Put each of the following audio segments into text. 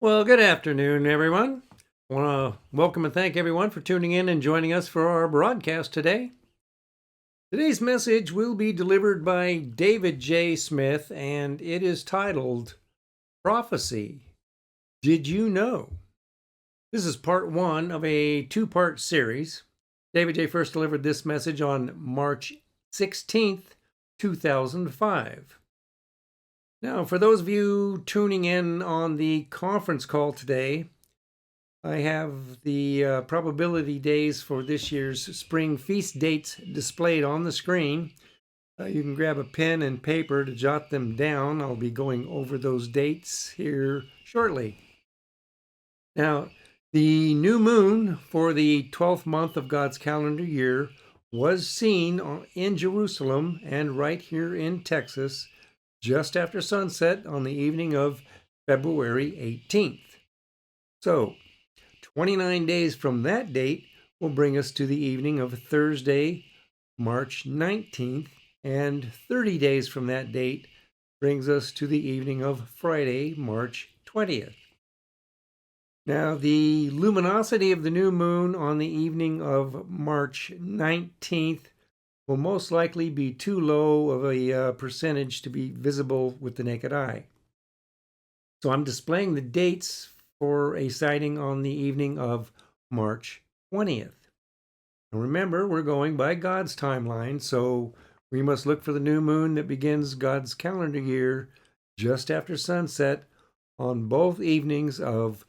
Well, good afternoon, everyone. I want to welcome and thank everyone for tuning in and joining us for our broadcast today. Today's message will be delivered by David J. Smith, and it is titled Prophecy. Did you know? This is part one of a two-part series. David J. first delivered this message on March 16th, 2005. Now, for those of you tuning in on the conference call today, I have the probability days for this year's spring feast dates displayed on the screen. You can grab a pen and paper to jot them down. I'll be going over those dates here shortly. Now, the new moon for the 12th month of God's calendar year was seen in Jerusalem and right here in Texas just after sunset on the evening of February 18th. So, 29 days from that date will bring us to the evening of Thursday, March 19th, and 30 days from that date brings us to the evening of Friday, March 20th. Now, the luminosity of the new moon on the evening of March 19th will most likely be too low of a percentage to be visible with the naked eye. So I'm displaying the dates for a sighting on the evening of March 20th. And remember, we're going by God's timeline, so we must look for the new moon that begins God's calendar year just after sunset on both evenings of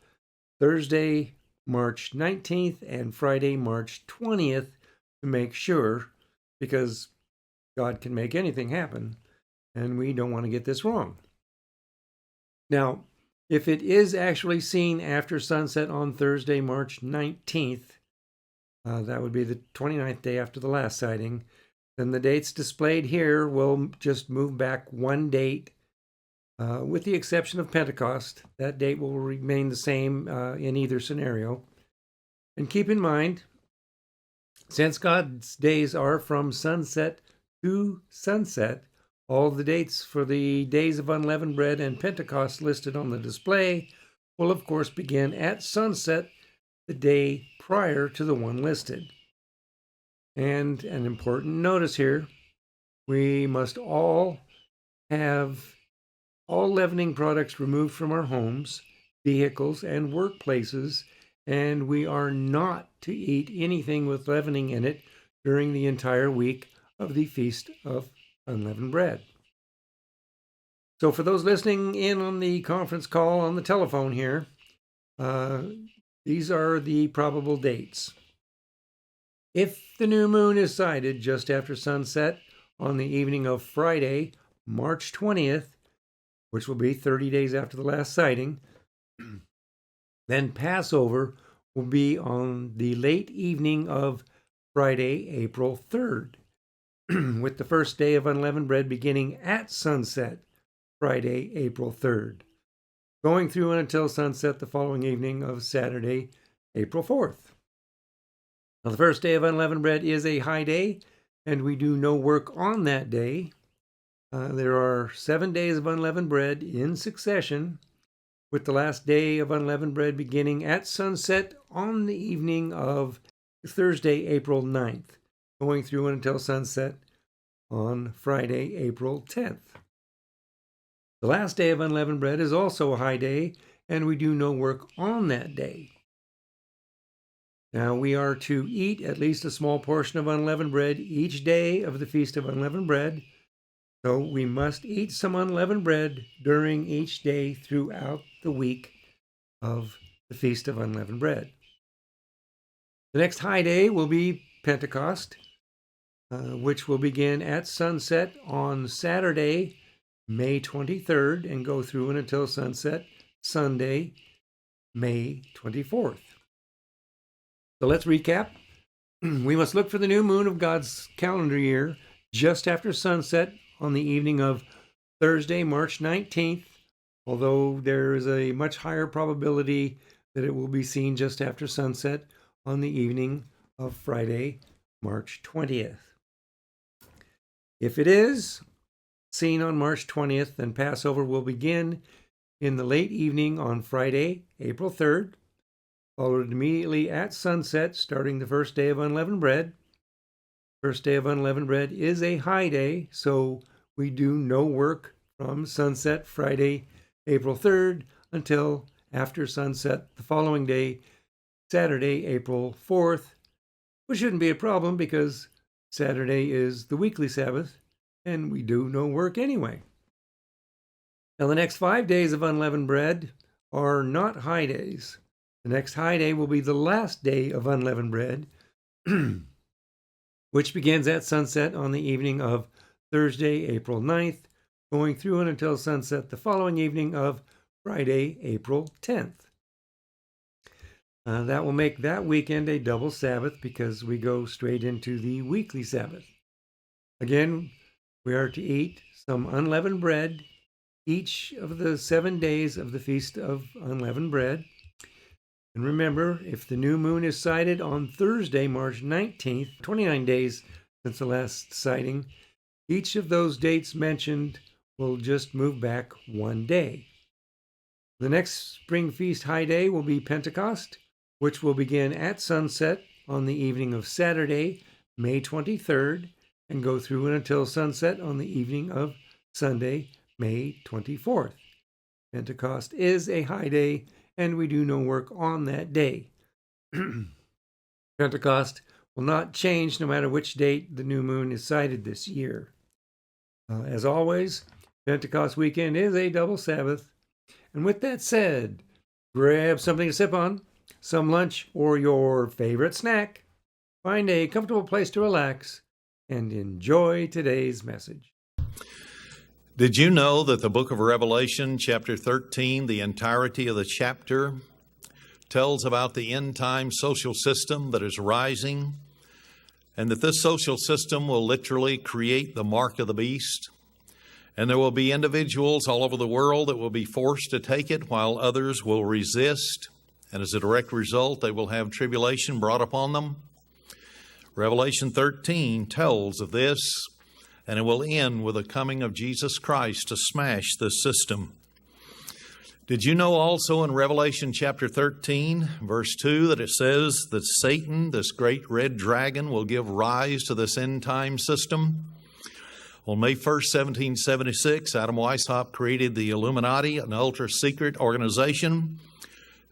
Thursday, March 19th and Friday, March 20th to make sure, because God can make anything happen, and we don't want to get this wrong. Now, if it is actually seen after sunset on Thursday, March 19th, that would be the 29th day after the last sighting, then the dates displayed here will just move back one date, with the exception of Pentecost. That date will remain the same in either scenario. And keep in mind, since God's days are from sunset to sunset, all the dates for the days of unleavened bread and Pentecost listed on the display will, of course, begin at sunset the day prior to the one listed. And an important notice here, we must all have all leavening products removed from our homes, vehicles, and workplaces, and we are not to eat anything with leavening in it during the entire week of the Feast of Unleavened Bread. So for those listening in on the conference call on the telephone here, these are the probable dates. If the new moon is sighted just after sunset on the evening of Friday, March 20th, which will be 30 days after the last sighting, then Passover will be on the late evening of Friday, April 3rd, with the first day of unleavened bread beginning at sunset, Friday, April 3rd, going through until sunset the following evening of Saturday, April 4th. Now, the first day of unleavened bread is a high day, and we do no work on that day. There are 7 days of unleavened bread in succession, with the last day of unleavened bread beginning at sunset on the evening of Thursday, April 9th, going through until sunset on Friday, April 10th. The last day of unleavened bread is also a high day, and we do no work on that day. Now, we are to eat at least a small portion of unleavened bread each day of the Feast of Unleavened Bread, so we must eat some unleavened bread during each day throughout the week of the Feast of Unleavened Bread. The next high day will be Pentecost, which will begin at sunset on Saturday, May 23rd, and go through and until sunset, Sunday, May 24th. So let's recap. We must look for the new moon of God's calendar year just after sunset on the evening of Thursday, March 19th, although there is a much higher probability that it will be seen just after sunset on the evening of Friday, March 20th. If it is seen on March 20th, then Passover will begin in the late evening on Friday, April 3rd, followed immediately at sunset, starting the first day of unleavened bread. First day of unleavened bread is a high day, so we do no work from sunset Friday, April 3rd, until after sunset the following day, Saturday, April 4th, which shouldn't be a problem because Saturday is the weekly Sabbath and we do no work anyway. Now, the next 5 days of unleavened bread are not high days. The next high day will be the last day of unleavened bread, which begins at sunset on the evening of Thursday, April 9th, going through and until sunset the following evening of Friday, April 10th. That will make that weekend a double Sabbath because we go straight into the weekly Sabbath. Again, we are to eat some unleavened bread each of the 7 days of the Feast of Unleavened Bread. And remember, if the new moon is sighted on Thursday, March 19th, 29 days since the last sighting, each of those dates mentioned will just move back 1 day. The next spring feast high day will be Pentecost, which will begin at sunset on the evening of Saturday, May 23rd, and go through and until sunset on the evening of Sunday, May 24th. Pentecost is a high day, and we do no work on that day. Pentecost will not change no matter which date the new moon is sighted this year. As always, Pentecost weekend is a double Sabbath. And with that said, grab something to sip on, some lunch, or your favorite snack. Find a comfortable place to relax and enjoy today's message. Did you know that the book of Revelation, chapter 13, the entirety of the chapter, tells about the end-time social system that is rising, and that this social system will literally create the mark of the beast? And there will be individuals all over the world that will be forced to take it while others will resist. And as a direct result, they will have tribulation brought upon them. Revelation 13 tells of this, and it will end with the coming of Jesus Christ to smash this system. Did you know also in Revelation chapter 13, verse 2, that it says that Satan, this great red dragon, will give rise to this end-time system? On May 1st, 1776, Adam Weishaupt created the Illuminati, an ultra-secret organization.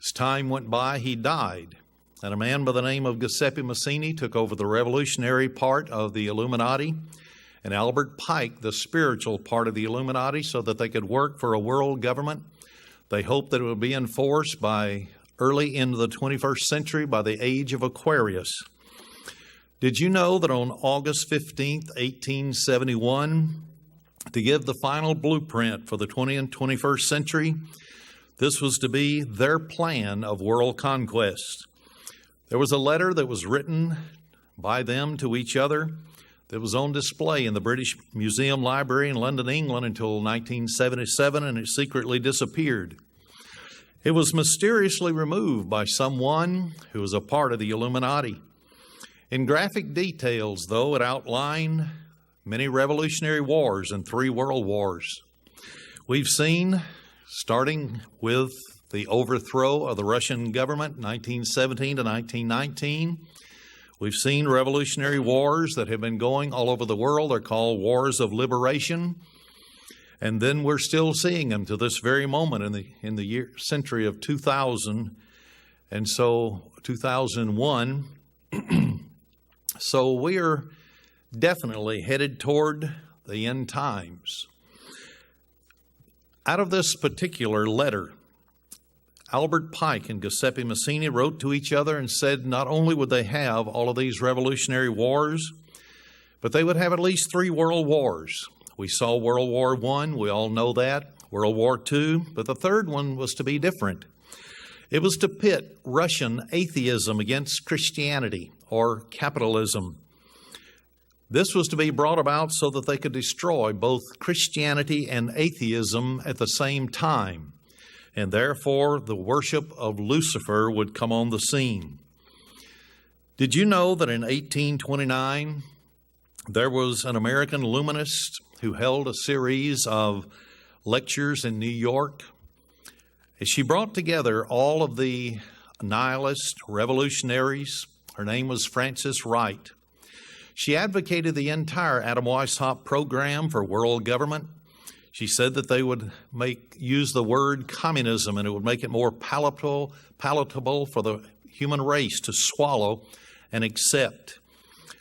As time went by, he died, and a man by the name of Giuseppe Mazzini took over the revolutionary part of the Illuminati, and Albert Pike, the spiritual part of the Illuminati, so that they could work for a world government. They hoped that it would be enforced by early into the 21st century by the age of Aquarius. Did you know that on August 15th, 1871, to give the final blueprint for the 20th and 21st century, this was to be their plan of world conquest? There was a letter that was written by them to each other that was on display in the British Museum Library in London, England until 1977, and it secretly disappeared. It was mysteriously removed by someone who was a part of the Illuminati. In graphic details, though, it outlined many revolutionary wars and 3 world wars. We've seen, starting with the overthrow of the Russian government, 1917 to 1919, we've seen revolutionary wars that have been going all over the world. They're called wars of liberation. And then we're still seeing them to this very moment in the century of 2000. And so 2001. So we are definitely headed toward the end times. Out of this particular letter, Albert Pike and Giuseppe Mazzini wrote to each other and said not only would they have all of these revolutionary wars, but they would have at least 3 world wars. We saw World War I, we all know that, World War II, but the third one was to be different. It was to pit Russian atheism against Christianity or capitalism. This was to be brought about so that they could destroy both Christianity and atheism at the same time, and therefore the worship of Lucifer would come on the scene. Did you know that in 1829 there was an American luminist who held a series of lectures in New York? She brought together all of the nihilist revolutionaries. Her name was Frances Wright. She advocated the entire Adam Weishaupt program for world government. She said that they would use the word communism, and it would make it more palatable for the human race to swallow and accept.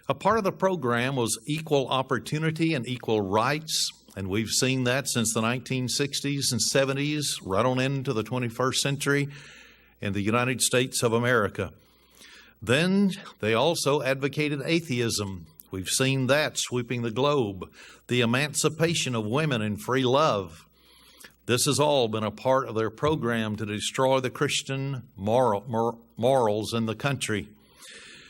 A part of the program was equal opportunity and equal rights, and we've seen that since the 1960s and 70s, right on into the 21st century in the United States of America. Then they also advocated atheism. We've seen that sweeping the globe. The emancipation of women and free love. This has all been a part of their program to destroy the Christian morals in the country.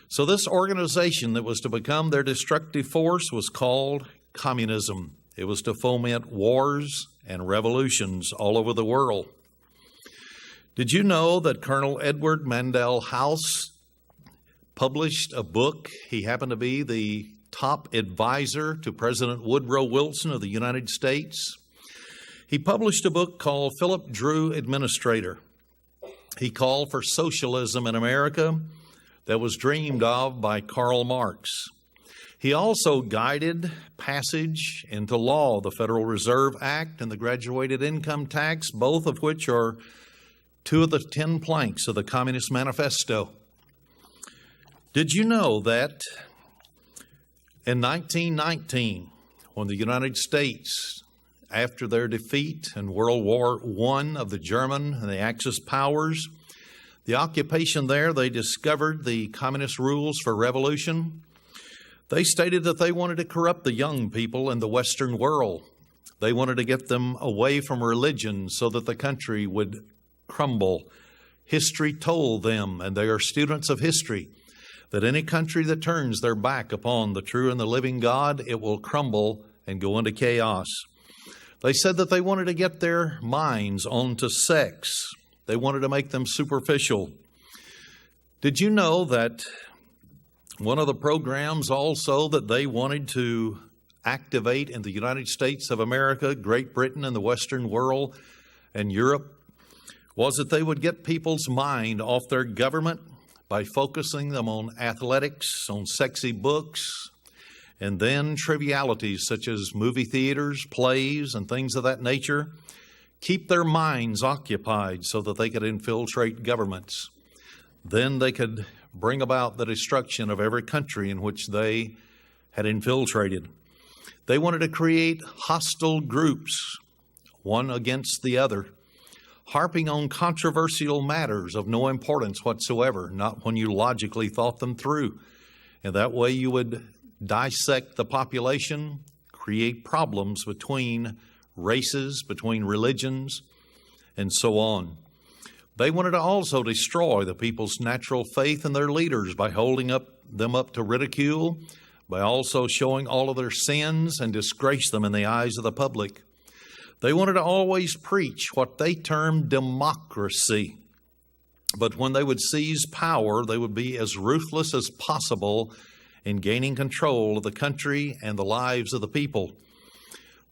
So this organization that was to become their destructive force was called communism. It was to foment wars and revolutions all over the world. Did you know that Colonel Edward Mandell House published a book? He happened to be the top advisor to President Woodrow Wilson of the United States. He published a book called Philip Drew Administrator. He called for socialism in America that was dreamed of by Karl Marx. He also guided passage into law the Federal Reserve Act and the Graduated Income Tax, both of which are two of the 10 planks of the Communist Manifesto. Did you know that in 1919, when the United States, after their defeat in World War I of the German and the Axis powers, the occupation there, they discovered the communist rules for revolution. They stated that they wanted to corrupt the young people in the Western world. They wanted to get them away from religion so that the country would crumble. History told them, and they are students of history, that any country that turns their back upon the true and the living God, it will crumble and go into chaos. They said that they wanted to get their minds onto sex. They wanted to make them superficial. Did you know that one of the programs also that they wanted to activate in the United States of America, Great Britain, and the Western world, and Europe, was that they would get people's mind off their government by focusing them on athletics, on sexy books, and then trivialities such as movie theaters, plays, and things of that nature. Keep their minds occupied so that they could infiltrate governments. Then they could bring about the destruction of every country in which they had infiltrated. They wanted to create hostile groups, one against the other, harping on controversial matters of no importance whatsoever, not when you logically thought them through. And that way you would dissect the population, create problems between races, between religions, and so on. They wanted to also destroy the people's natural faith in their leaders by holding them up to ridicule, by also showing all of their sins and disgrace them in the eyes of the public. They wanted to always preach what they termed democracy. But when they would seize power, they would be as ruthless as possible in gaining control of the country and the lives of the people.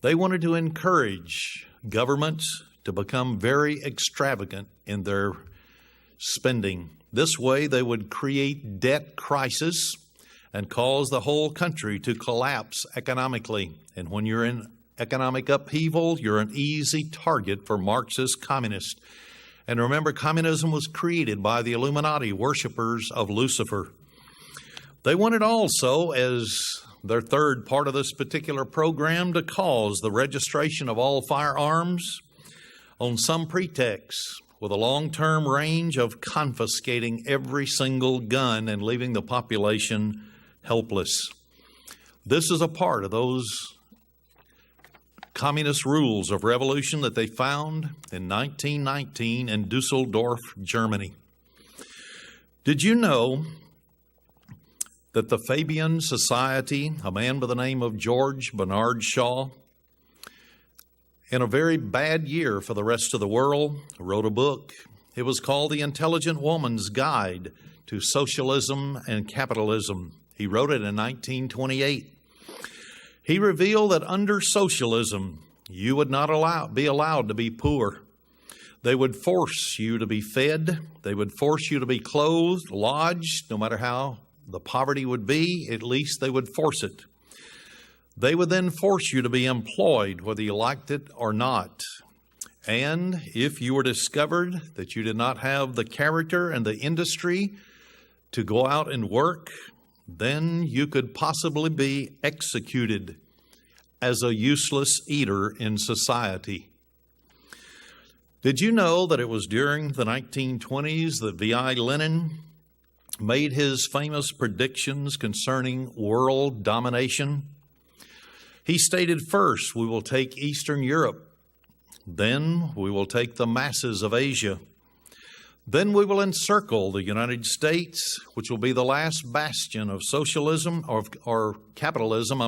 They wanted to encourage governments to become very extravagant in their spending. This way, they would create debt crisis and cause the whole country to collapse economically. And when you're in economic upheaval, you're an easy target for Marxist communists. And remember, communism was created by the Illuminati, worshipers of Lucifer. They wanted also, as their third part of this particular program, to cause the registration of all firearms on some pretext, with a long-term range of confiscating every single gun and leaving the population helpless. This is a part of those communist rules of revolution that they found in 1919 in Dusseldorf, Germany. Did you know that the Fabian Society, a man by the name of George Bernard Shaw, in a very bad year for the rest of the world, wrote a book. It was called The Intelligent Woman's Guide to Socialism and Capitalism. He wrote it in 1928. He revealed that under socialism, you would not be allowed to be poor. They would force you to be fed. They would force you to be clothed, lodged, no matter how the poverty would be, at least they would force it. They would then force you to be employed, whether you liked it or not. And if you were discovered that you did not have the character and the industry to go out and work, then you could possibly be executed as a useless eater in society. Did you know that it was during the 1920s that V.I. Lenin made his famous predictions concerning world domination? He stated, first, we will take Eastern Europe. Then we will take the masses of Asia. Then we will encircle the United States, which will be the last bastion of socialism or capitalism,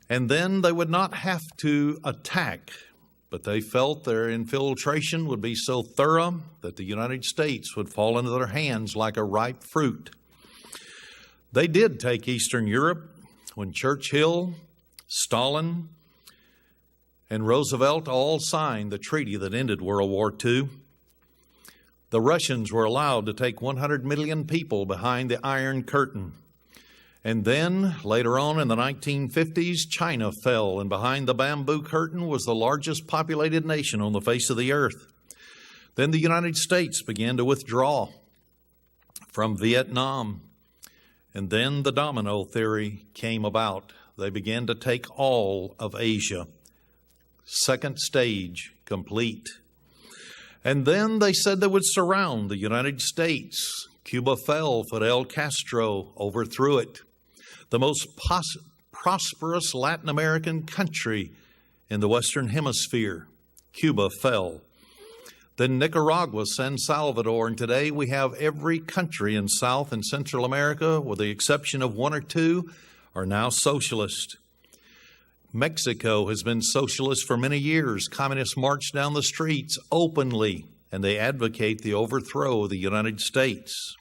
And then they would not have to attack, but they felt their infiltration would be so thorough that the United States would fall into their hands like a ripe fruit. They did take Eastern Europe when Churchill, Stalin, and Roosevelt all signed the treaty that ended World War II. The Russians were allowed to take 100 million people behind the Iron Curtain. And then, later on in the 1950s, China fell, and behind the Bamboo Curtain was the largest populated nation on the face of the earth. Then the United States began to withdraw from Vietnam. And then the domino theory came about. They began to take all of Asia. Second stage complete. And then they said they would surround the United States. Cuba fell. Fidel Castro overthrew it. The most prosperous Latin American country in the Western Hemisphere, Cuba fell. Then Nicaragua, San Salvador, and today we have every country in South and Central America, with the exception of one or two, are now socialist. Mexico has been socialist for many years. Communists march down the streets openly, and they advocate the overthrow of the United States.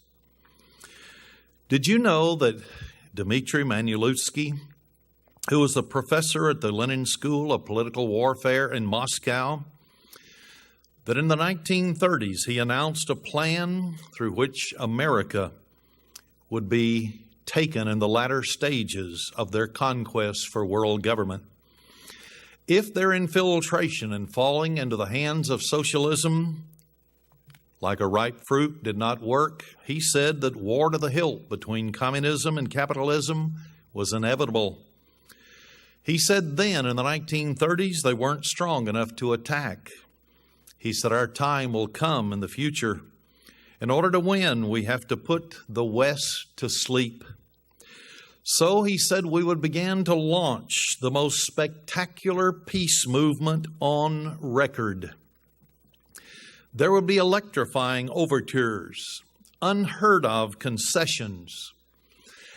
Did you know that Dmitry Manulovsky, who was a professor at the Lenin School of Political Warfare in Moscow, that in the 1930s he announced a plan through which America would be taken in the latter stages of their conquest for world government. If their infiltration and falling into the hands of socialism like a ripe fruit did not work, he said that war to the hilt between communism and capitalism was inevitable. He said then in the 1930s they weren't strong enough to attack. He said our time will come in the future. In order to win, we have to put the West to sleep. So he said we would begin to launch the most spectacular peace movement on record. There would be electrifying overtures, unheard of concessions.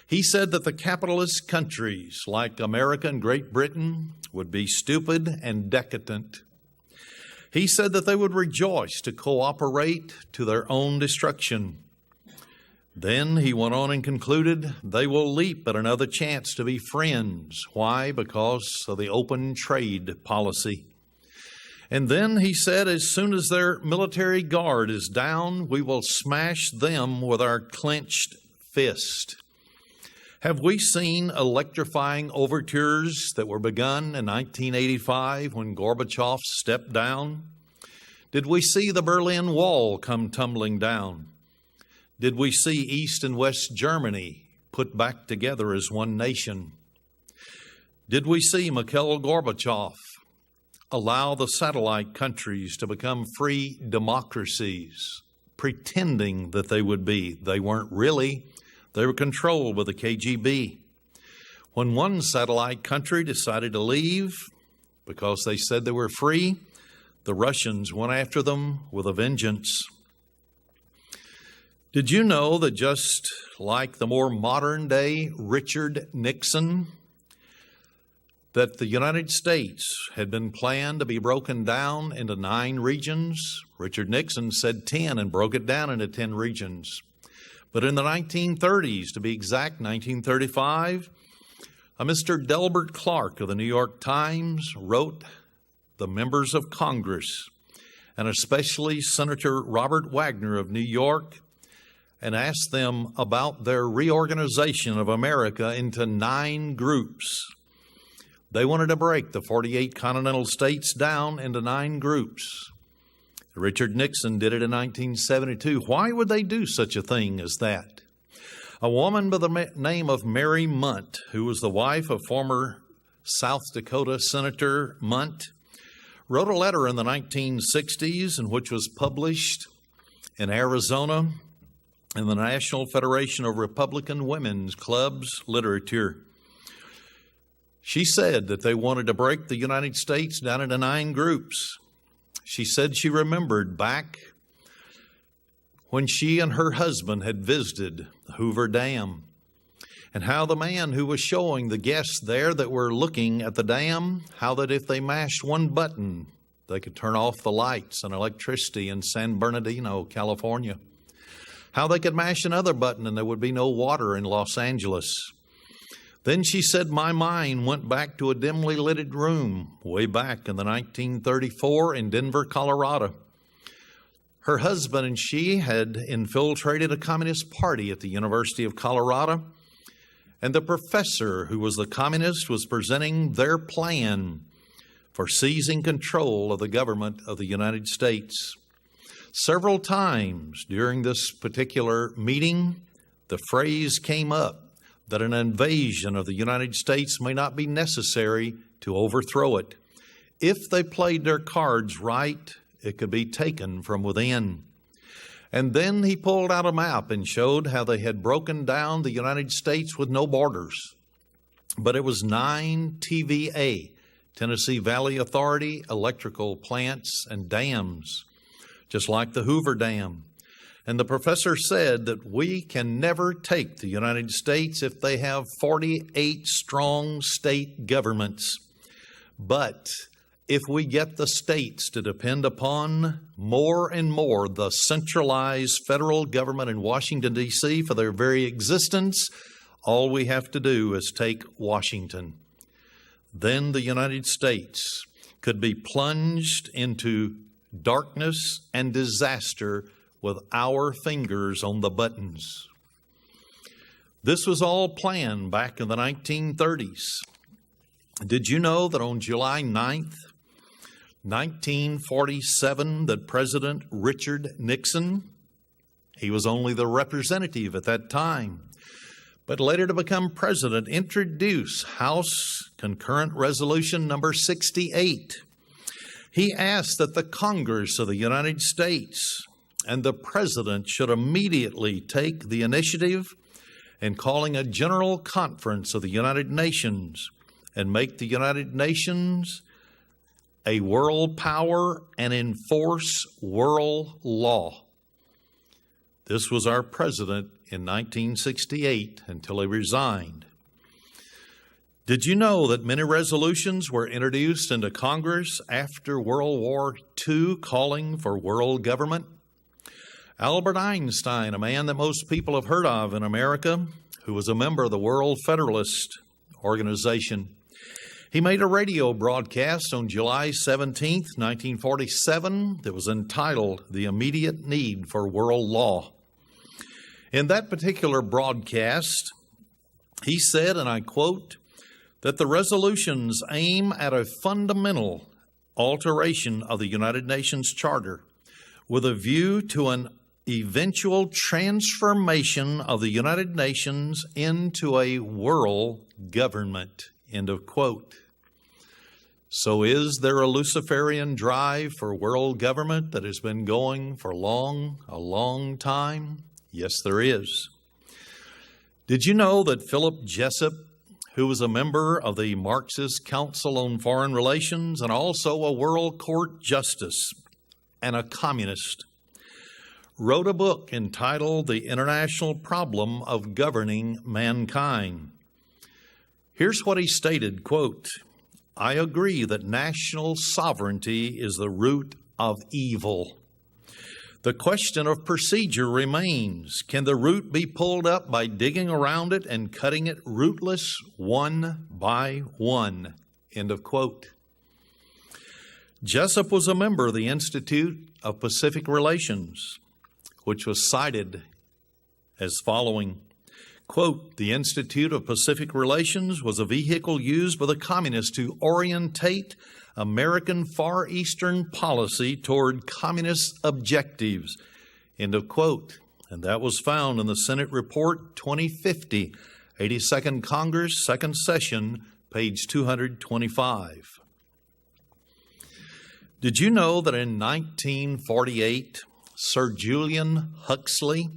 He said that the capitalist countries like America and Great Britain would be stupid and decadent. He said that they would rejoice to cooperate to their own destruction. Then he went on and concluded, they will leap at another chance to be friends. Why? Because of the open trade policy. And then he said, as soon as their military guard is down, we will smash them with our clenched fist. Have we seen electrifying overtures that were begun in 1985 when Gorbachev stepped down? Did we see the Berlin Wall come tumbling down? Did we see East and West Germany put back together as one nation? Did we see Mikhail Gorbachev allow the satellite countries to become free democracies, pretending that they would be? They weren't really. They were controlled by the KGB. When one satellite country decided to leave because they said they were free, the Russians went after them with a vengeance. Did you know that just like the more modern day Richard Nixon, that the United States had been planned to be broken down into 9 regions? Richard Nixon said 10 and broke it down into 10 regions. But in the 1930s, to be exact, 1935, a Mr. Delbert Clark of the New York Times wrote the members of Congress and especially Senator Robert Wagner of New York, and asked them about their reorganization of America into 9 groups. They wanted to break the 48 continental states down into 9 groups. Richard Nixon did it in 1972. Why would they do such a thing as that? A woman by the name of Mary Munt, who was the wife of former South Dakota Senator Munt, wrote a letter in the 1960s in which was published in Arizona in the National Federation of Republican Women's Clubs Literature. She said that they wanted to break the United States down into 9 groups. She said she remembered back when she and her husband had visited the Hoover Dam, and how the man who was showing the guests there that were looking at the dam, how that if they mashed one button, they could turn off the lights and electricity in San Bernardino, California. How they could mash another button and there would be no water in Los Angeles. Then she said, my mind went back to a dimly lit room way back in the 1934 in Denver, Colorado. Her husband and she had infiltrated a communist party at the University of Colorado, and the professor who was the communist was presenting their plan for seizing control of the government of the United States. Several times during this particular meeting, the phrase came up that an invasion of the United States may not be necessary to overthrow it. If they played their cards right, it could be taken from within. And then he pulled out a map and showed how they had broken down the United States with no borders. But it was 9 TVA, Tennessee Valley Authority, electrical plants and dams, just like the Hoover Dam. And the professor said that we can never take the United States if they have 48 strong state governments. But if we get the states to depend upon more and more the centralized federal government in Washington, D.C. for their very existence, all we have to do is take Washington. Then the United States could be plunged into darkness and disaster with our fingers on the buttons. This was all planned back in the 1930s. Did you know that on July 9th, 1947, that President Richard Nixon, he was only the representative at that time, but later to become president, introduced House Concurrent Resolution number 68. He asked that the Congress of the United States and the President should immediately take the initiative in calling a general conference of the United Nations and make the United Nations a world power and enforce world law. This was our president in 1968 until he resigned. Did you know that many resolutions were introduced into Congress after World War II calling for world government? Albert Einstein, a man that most people have heard of in America, who was a member of the World Federalist Organization, he made a radio broadcast on July 17, 1947, that was entitled The Immediate Need for World Law. In that particular broadcast, he said, and I quote, that the resolutions aim at a fundamental alteration of the United Nations Charter with a view to an eventual transformation of the United Nations into a world government, end of quote. So is there a Luciferian drive for world government that has been going for a long time? Yes, there is. Did you know that Philip Jessup, who was a member of the Marxist Council on Foreign Relations and also a World Court Justice and a communist, wrote a book entitled The International Problem of Governing Mankind? Here's what he stated, quote, I agree that national sovereignty is the root of evil. The question of procedure remains. Can the root be pulled up by digging around it and cutting it rootless one by one? End of quote. Jessup was a member of the Institute of Pacific Relations, which was cited as following, quote, "The Institute of Pacific Relations was a vehicle used by the communists to orientate American Far Eastern policy toward communist objectives," end of quote. And that was found in the Senate Report 2050, 82nd Congress, 2nd Session, page 225. Did you know that in 1948, Sir Julian Huxley,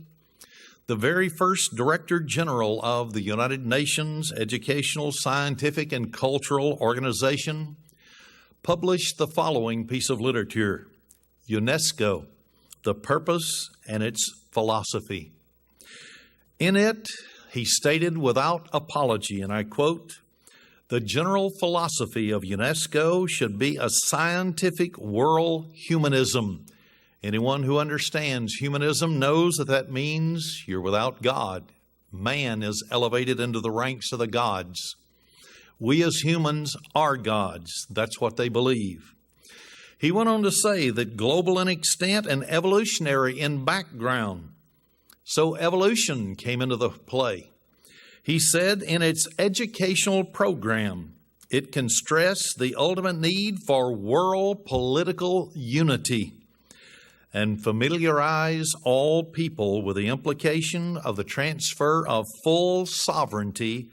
the very first Director General of the United Nations Educational, Scientific, and Cultural Organization, published the following piece of literature, UNESCO, The Purpose and Its Philosophy. In it, he stated without apology, and I quote, "The general philosophy of UNESCO should be a scientific world humanism. Anyone who understands humanism knows that means you're without God. Man is elevated into the ranks of the gods. We as humans are gods." That's what they believe. He went on to say that global in extent and evolutionary in background. So evolution came into the play. He said in its educational program, it can stress the ultimate need for world political unity and familiarize all people with the implication of the transfer of full sovereignty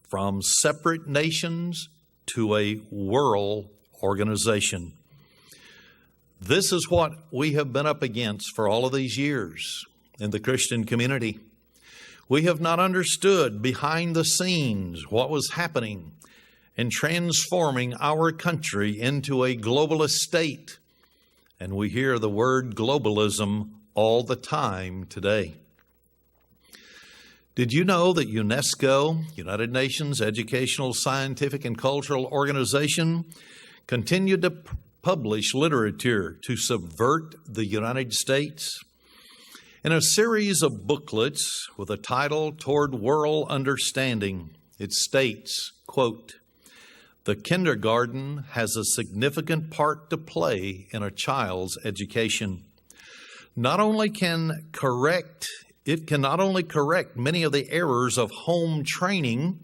from separate nations to a world organization. This is what we have been up against for all of these years in the Christian community. We have not understood behind the scenes what was happening in transforming our country into a globalist state. And we hear the word globalism all the time today. Did you know that UNESCO, United Nations Educational, Scientific, and Cultural Organization, continued to publish literature to subvert the United States? In a series of booklets with a title Toward World Understanding, it states, quote, "The kindergarten has a significant part to play in a child's education. Not only can not only correct many of the errors of home training,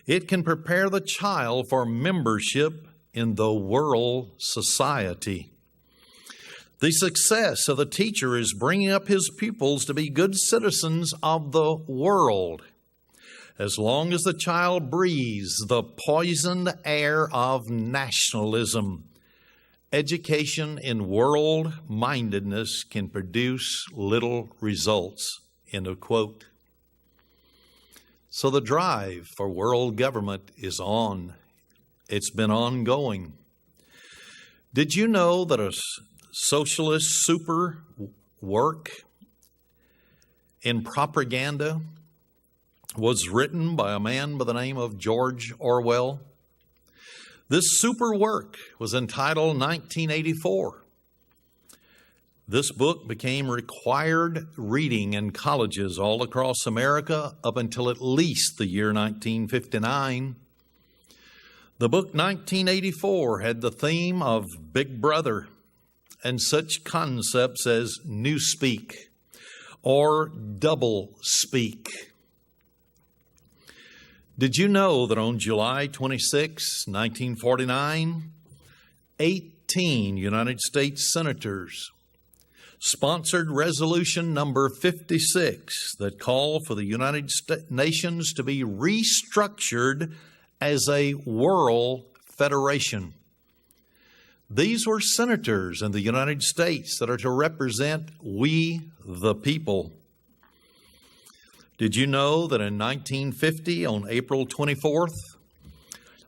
it can prepare the child for membership in the world society. The success of the teacher is bringing up his pupils to be good citizens of the world. As long as the child breathes the poisoned air of nationalism, education in world-mindedness can produce little results." End of quote. So the drive for world government is on. It's been ongoing. Did you know that a socialist super work in propaganda was written by a man by the name of George Orwell? This super work was entitled 1984. This book became required reading in colleges all across America up until at least the year 1959. The book 1984 had the theme of Big Brother and such concepts as newspeak or double speak. Did you know that on July 26, 1949, 18 United States senators sponsored resolution number 56 that called for the United Nations to be restructured as a world federation? These were senators in the United States that are to represent we the people. Did you know that in 1950, on April 24th,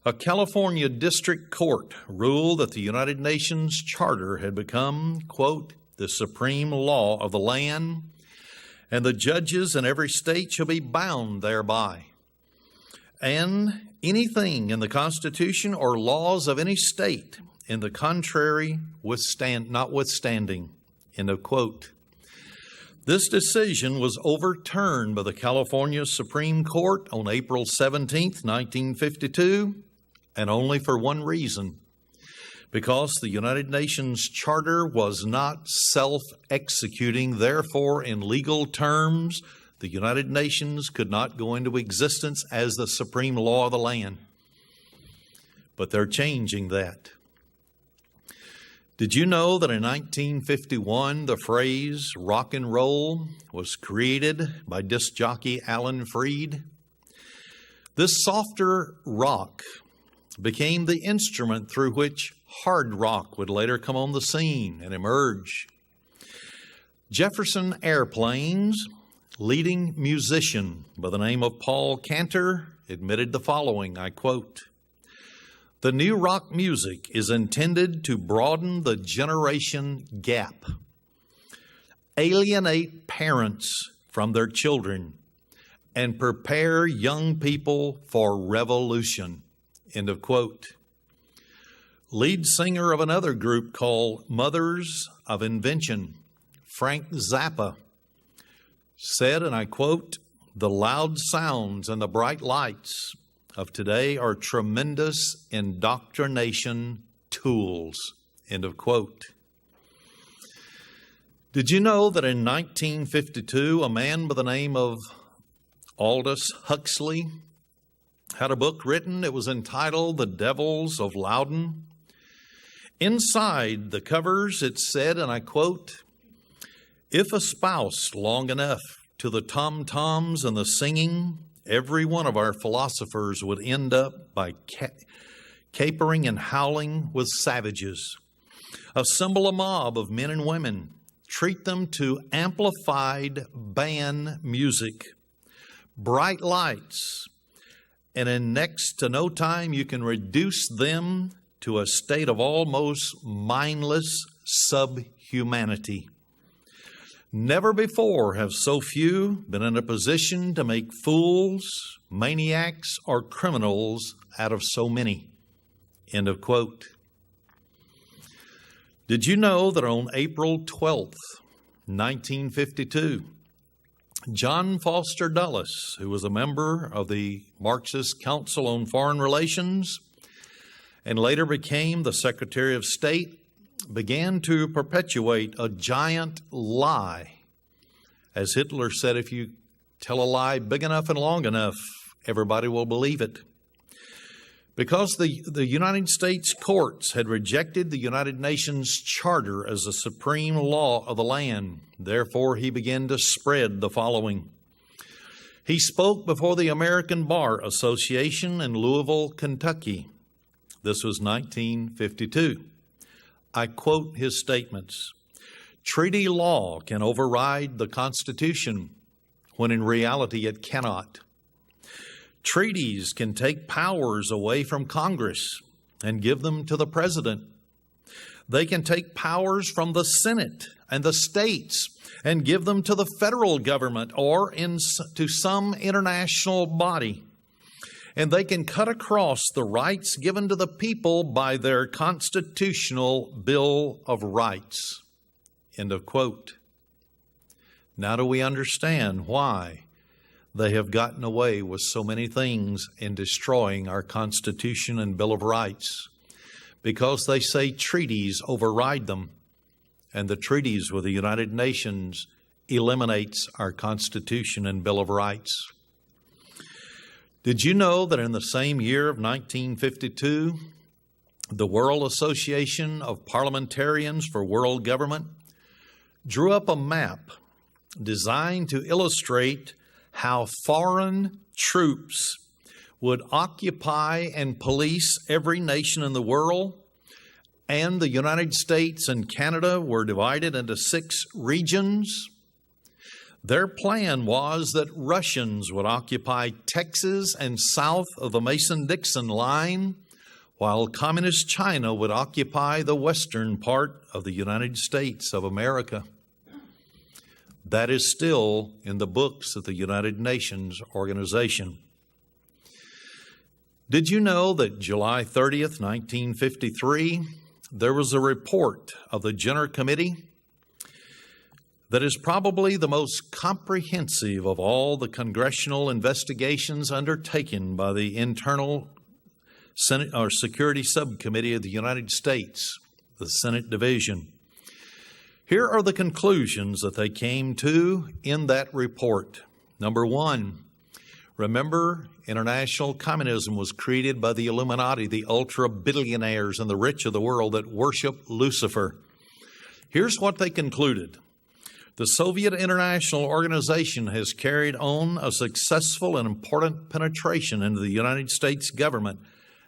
a California district court ruled that the United Nations Charter had become, quote, "the supreme law of the land, and the judges in every state shall be bound thereby. And anything in the Constitution or laws of any state in the contrary notwithstanding," end of quote. This decision was overturned by the California Supreme Court on April 17, 1952, and only for one reason: Because the United Nations Charter was not self-executing, therefore, in legal terms, the United Nations could not go into existence as the supreme law of the land. But they're changing that. Did you know that in 1951, the phrase rock and roll was created by disc jockey Alan Freed? This softer rock became the instrument through which hard rock would later come on the scene and emerge. Jefferson Airplane's leading musician by the name of Paul Cantor admitted the following, I quote, "The new rock music is intended to broaden the generation gap, alienate parents from their children, and prepare young people for revolution." End of quote. Lead singer of another group called Mothers of Invention, Frank Zappa, said, and I quote, "The loud sounds and the bright lights of today are tremendous indoctrination tools." End of quote. Did you know that in 1952, a man by the name of Aldous Huxley had a book written? It was entitled The Devils of Loudon. Inside the covers, it said, and I quote, "If espoused long enough to the tom-toms and the singing, every one of our philosophers would end up by capering and howling with savages. Assemble a mob of men and women, treat them to amplified band music, bright lights, and in next to no time you can reduce them to a state of almost mindless subhumanity. Never before have so few been in a position to make fools, maniacs, or criminals out of so many." End of quote. Did you know that on April 12th, 1952, John Foster Dulles, who was a member of the Marxist Council on Foreign Relations and later became the Secretary of State, began to perpetuate a giant lie? As Hitler said, if you tell a lie big enough and long enough, everybody will believe it. Because the United States courts had rejected the United Nations Charter as the supreme law of the land, therefore he began to spread the following. He spoke before the American Bar Association in Louisville, Kentucky. This was 1952. I quote his statements. "Treaty law can override the Constitution when in reality it cannot. Treaties can take powers away from Congress and give them to the President. They can take powers from the Senate and the states and give them to the federal government or to some international body. And they can cut across the rights given to the people by their constitutional Bill of Rights." End of quote. Now do we understand why they have gotten away with so many things in destroying our Constitution and Bill of Rights? Because they say treaties override them, and the treaties with the United Nations eliminates our Constitution and Bill of Rights. Did you know that in the same year of 1952, the World Association of Parliamentarians for World Government drew up a map designed to illustrate how foreign troops would occupy and police every nation in the world, and the United States and Canada were divided into 6 regions? Their plan was that Russians would occupy Texas and south of the Mason-Dixon line, while Communist China would occupy the western part of the United States of America. That is still in the books of the United Nations organization. Did you know that July 30th, 1953, there was a report of the Jenner Committee that is probably the most comprehensive of all the congressional investigations undertaken by the Internal Senate or Security Subcommittee of the United States, the Senate Division. Here are the conclusions that they came to in that report. Number one, remember, international communism was created by the Illuminati, the ultra-billionaires and the rich of the world that worship Lucifer. Here's what they concluded. The Soviet International Organization has carried on a successful and important penetration into the United States government,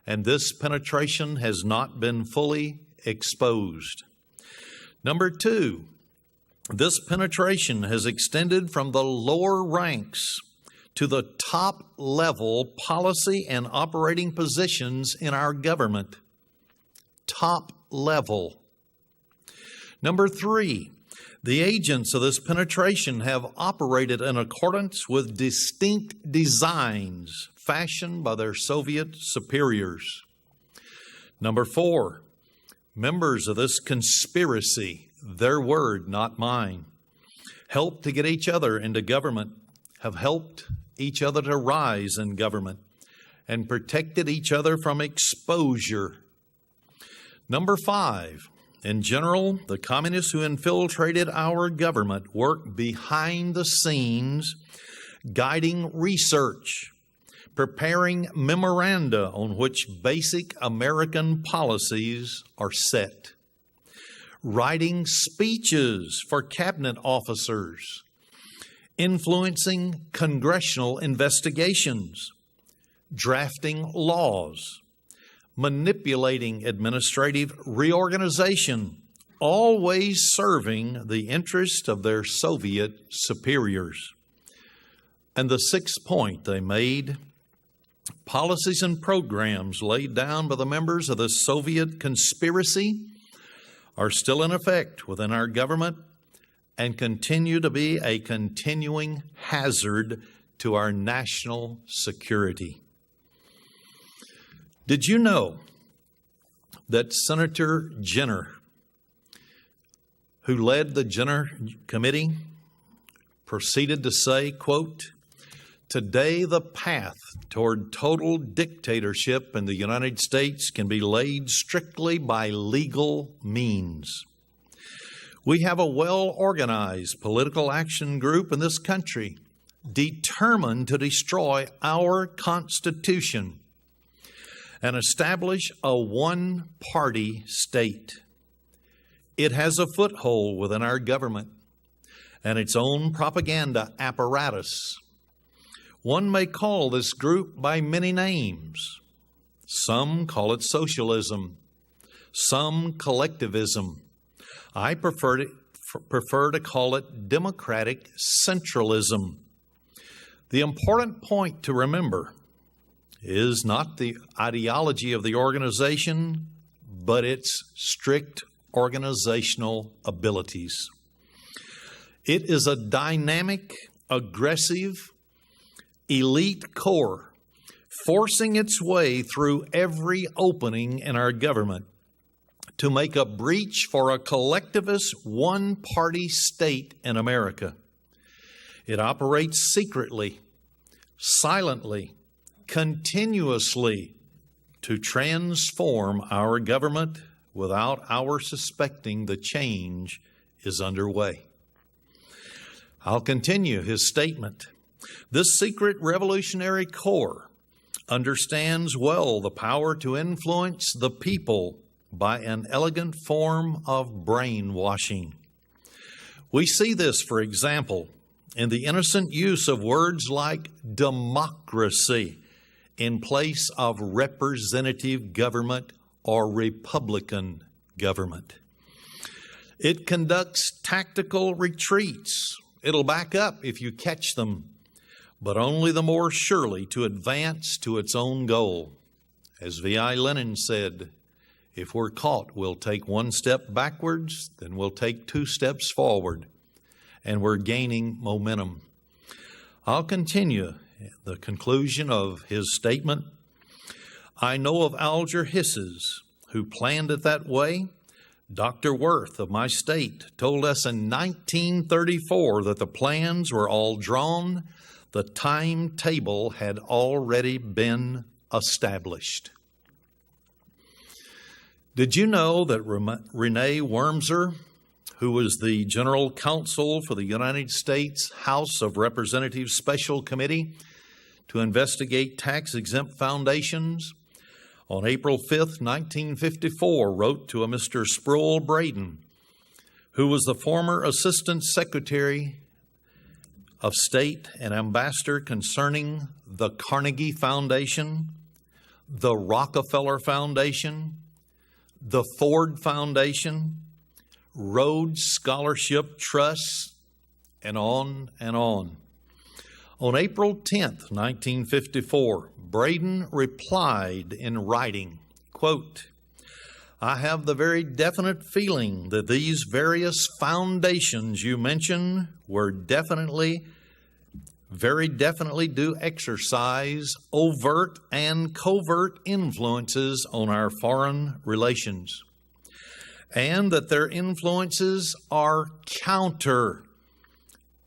and this penetration has not been fully exposed. Number two, this penetration has extended from the lower ranks to the top level policy and operating positions in our government. Top level. Number three, the agents of this penetration have operated in accordance with distinct designs fashioned by their Soviet superiors. Number four, members of this conspiracy, their word, not mine, helped to get each other into government, have helped each other to rise in government, and protected each other from exposure. Number five, in general, the communists who infiltrated our government work behind the scenes, guiding research, preparing memoranda on which basic American policies are set, writing speeches for cabinet officers, influencing congressional investigations, drafting laws, manipulating administrative reorganization, always serving the interest of their Soviet superiors. And the sixth point they made, policies and programs laid down by the members of the Soviet conspiracy are still in effect within our government and continue to be a continuing hazard to our national security. Did you know that Senator Jenner, who led the Jenner Committee, proceeded to say, quote, "Today the path toward total dictatorship in the United States can be laid strictly by legal means. We have a well-organized political action group in this country determined to destroy our Constitution and establish a one-party state. It has a foothold within our government and its own propaganda apparatus. One may call this group by many names. Some call it socialism, some collectivism. I prefer to call it democratic centralism. The important point to remember is not the ideology of the organization, but its strict organizational abilities. It is a dynamic, aggressive, elite corps forcing its way through every opening in our government to make a breach for a collectivist one-party state in America. It operates secretly, silently, continuously to transform our government without our suspecting the change is underway." I'll continue his statement. This secret revolutionary corps understands well the power to influence the people by an elegant form of brainwashing. We see this, for example, in the innocent use of words like democracy in place of representative government or Republican government. It conducts tactical retreats. It'll back up if you catch them, but only the more surely to advance to its own goal. As V.I. Lenin said, if we're caught, we'll take one step backwards, then we'll take 2 steps forward, and we're gaining momentum. I'll continue the conclusion of his statement. I know of Alger Hisses, who planned it that way. Dr. Worth of my state told us in 1934 that the plans were all drawn. The timetable had already been established. Did you know that Renee Wormser, who was the General Counsel for the United States House of Representatives Special Committee to investigate tax-exempt foundations, on April 5th, 1954, wrote to a Mr. Sproul Braden, who was the former Assistant Secretary of State and Ambassador concerning the Carnegie Foundation, the Rockefeller Foundation, the Ford Foundation, Rhodes Scholarship Trust, and on and on. On April 10th, 1954, Braden replied in writing, quote, "I have the very definite feeling that these various foundations you mention were very definitely do exercise overt and covert influences on our foreign relations, and that their influences are counter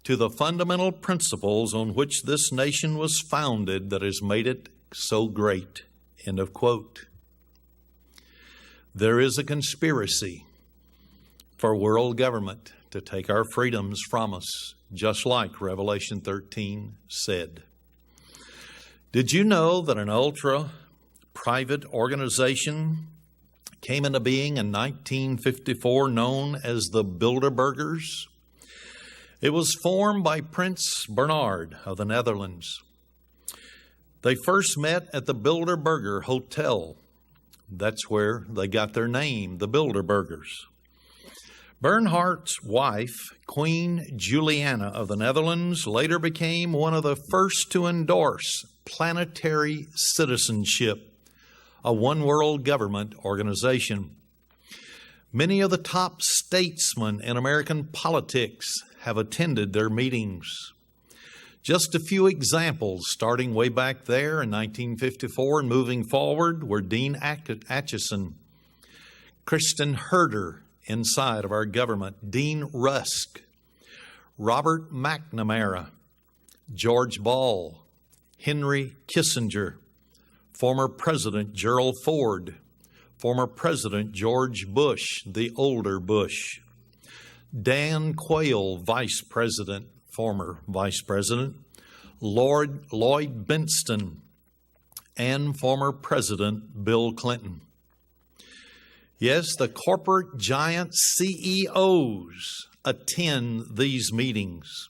to the fundamental principles on which this nation was founded that has made it so great." End of quote. There is a conspiracy for world government to take our freedoms from us, just like Revelation 13 said. Did you know that an ultra-private organization came into being in 1954 known as the Bilderbergers? It was formed by Prince Bernhard of the Netherlands. They first met at the Bilderberger Hotel. That's where they got their name, the Bilderbergers. Bernhard's wife, Queen Juliana of the Netherlands, later became one of the first to endorse planetary citizenship, a one-world government organization. Many of the top statesmen in American politics have attended their meetings. Just a few examples, starting way back there in 1954 and moving forward, were Dean Acheson, Kristen Herter inside of our government, Dean Rusk, Robert McNamara, George Ball, Henry Kissinger, former President Gerald Ford, former President George Bush, the older Bush, Dan Quayle, Vice President, former Vice President, Lloyd Bentsen, and former President Bill Clinton. Yes, the corporate giant CEOs attend these meetings,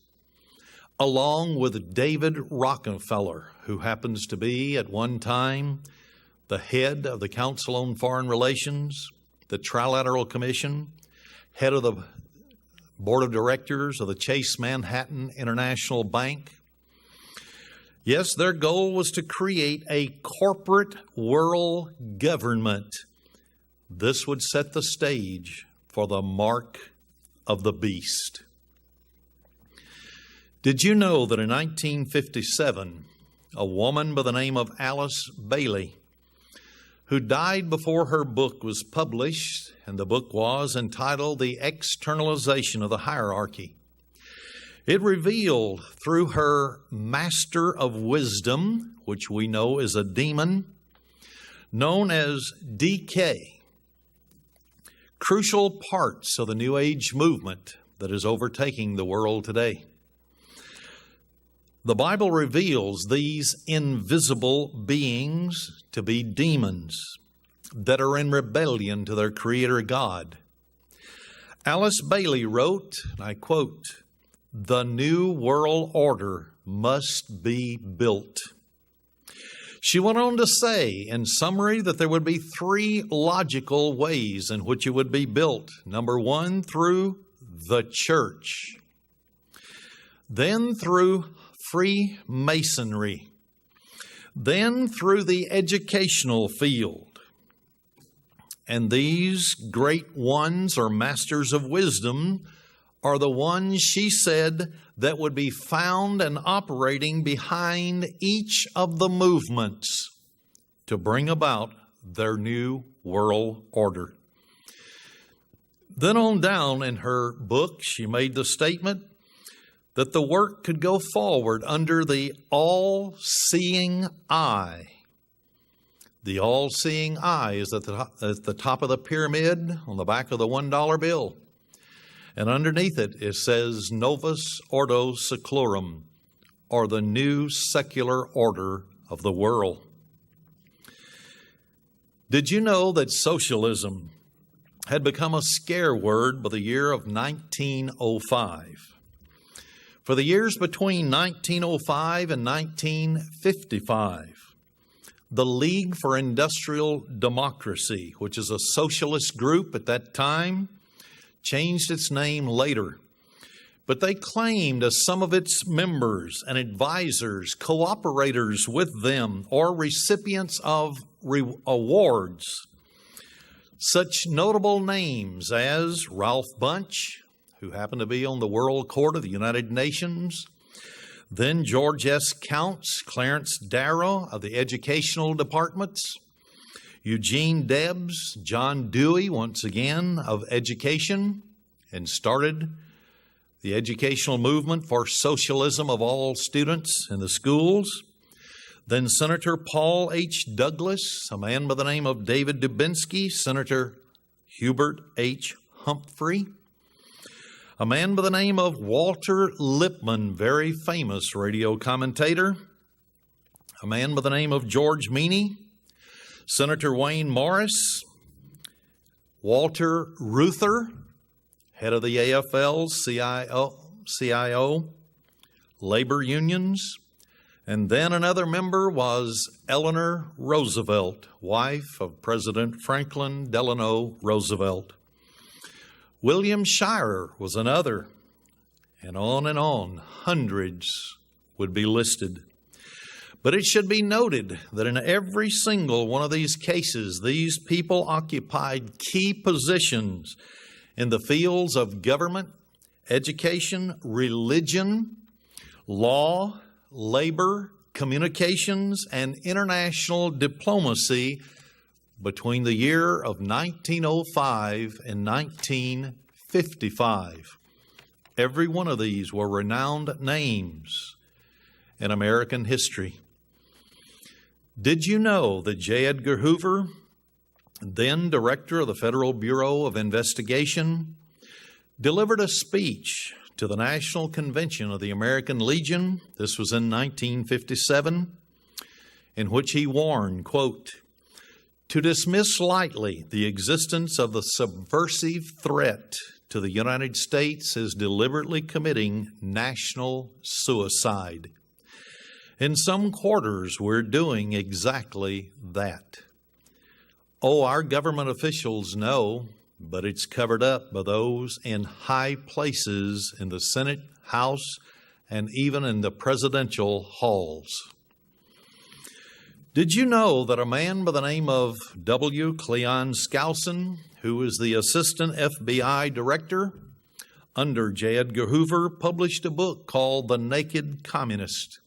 along with David Rockefeller, who happens to be at one time the head of the Council on Foreign Relations, the Trilateral Commission, head of the Board of Directors of the Chase Manhattan International Bank. Yes, their goal was to create a corporate world government. This would set the stage for the mark of the beast. Did you know that in 1957, a woman by the name of Alice Bailey, who died before her book was published, and the book was entitled The Externalization of the Hierarchy. It revealed through her master of wisdom, which we know is a demon, known as DK, crucial parts of the New Age movement that is overtaking the world today. The Bible reveals these invisible beings to be demons that are in rebellion to their Creator God. Alice Bailey wrote, and I quote, "The new world order must be built." She went on to say, in summary, that there would be three logical ways in which it would be built. Number one, through the church. Then through Freemasonry. Then through the educational field. And these great ones, or masters of wisdom, are the ones, she said, that would be found and operating behind each of the movements to bring about their new world order. Then on down in her book, she made the statement that the work could go forward under the all-seeing eye, The all-seeing eye is at the top of the pyramid on the back of the $1 bill. And underneath it, it says Novus Ordo Seclorum, or the new secular order of the world. Did you know that socialism had become a scare word by the year of 1905? For the years between 1905 and 1955, the League for Industrial Democracy, which is a socialist group at that time, changed its name later. But they claimed as some of its members and advisors, cooperators with them, or recipients of awards, such notable names as Ralph Bunche, who happened to be on the World Court of the United Nations, then George S. Counts, Clarence Darrow of the Educational Departments, Eugene Debs, John Dewey, once again, of Education, and started the educational movement for socialism of all students in the schools. Then Senator Paul H. Douglas, a man by the name of David Dubinsky, Senator Hubert H. Humphrey, a man by the name of Walter Lippmann, very famous radio commentator, a man by the name of George Meany, Senator Wayne Morris, Walter Reuther, head of the AFL-CIO, labor unions, and then another member was Eleanor Roosevelt, wife of President Franklin Delano Roosevelt. William Shirer was another, and on, hundreds would be listed. But it should be noted that in every single one of these cases, these people occupied key positions in the fields of government, education, religion, law, labor, communications, and international diplomacy between the year of 1905 and 1955. Every one of these were renowned names in American history. Did you know that J. Edgar Hoover, then director of the Federal Bureau of Investigation, delivered a speech to the National Convention of the American Legion, this was in 1957, in which he warned, quote, "To dismiss lightly the existence of the subversive threat to the United States is deliberately committing national suicide. In some quarters, we're doing exactly that. Oh, our government officials know, but it's covered up by those in high places in the Senate, House, and even in the presidential halls." Did you know that a man by the name of W. Cleon Skousen, who is the assistant FBI director under J. Edgar Hoover, published a book called The Naked Communist?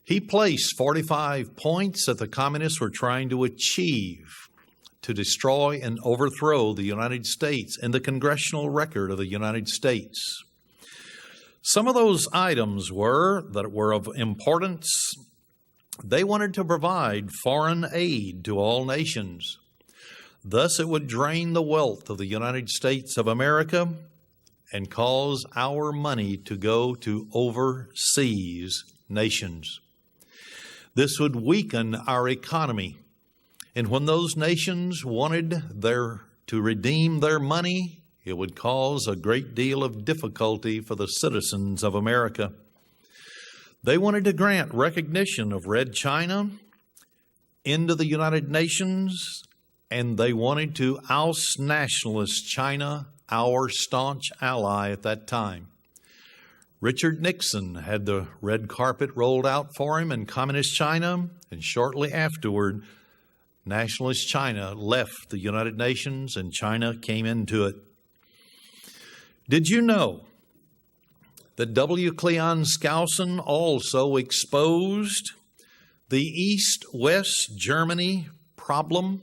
He placed 45 points that the communists were trying to achieve to destroy and overthrow the United States and the congressional record of the United States. Some of those items were of importance. They wanted to provide foreign aid to all nations. Thus, it would drain the wealth of the United States of America and cause our money to go to overseas nations. This would weaken our economy. And when those nations wanted to redeem their money, it would cause a great deal of difficulty for the citizens of America. They wanted to grant recognition of Red China into the United Nations, and they wanted to oust nationalist China, our staunch ally at that time. Richard Nixon had the red carpet rolled out for him in communist China, and shortly afterward, nationalist China left the United Nations and China came into it. Did you know that W. Cleon Skousen also exposed the East-West Germany problem,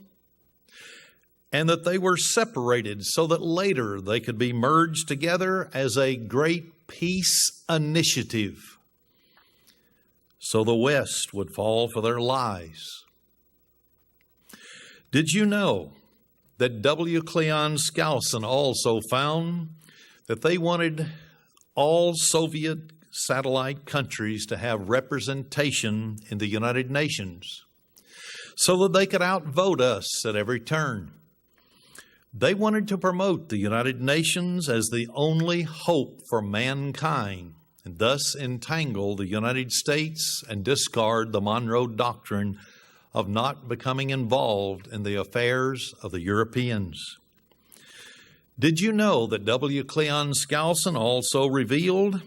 and that they were separated so that later they could be merged together as a great peace initiative, so the West would fall for their lies? Did you know that W. Cleon Skousen also found that they wanted all Soviet satellite countries to have representation in the United Nations so that they could outvote us at every turn? They wanted to promote the United Nations as the only hope for mankind and thus entangle the United States and discard the Monroe Doctrine of not becoming involved in the affairs of the Europeans. Did you know that W. Cleon Skousen also revealed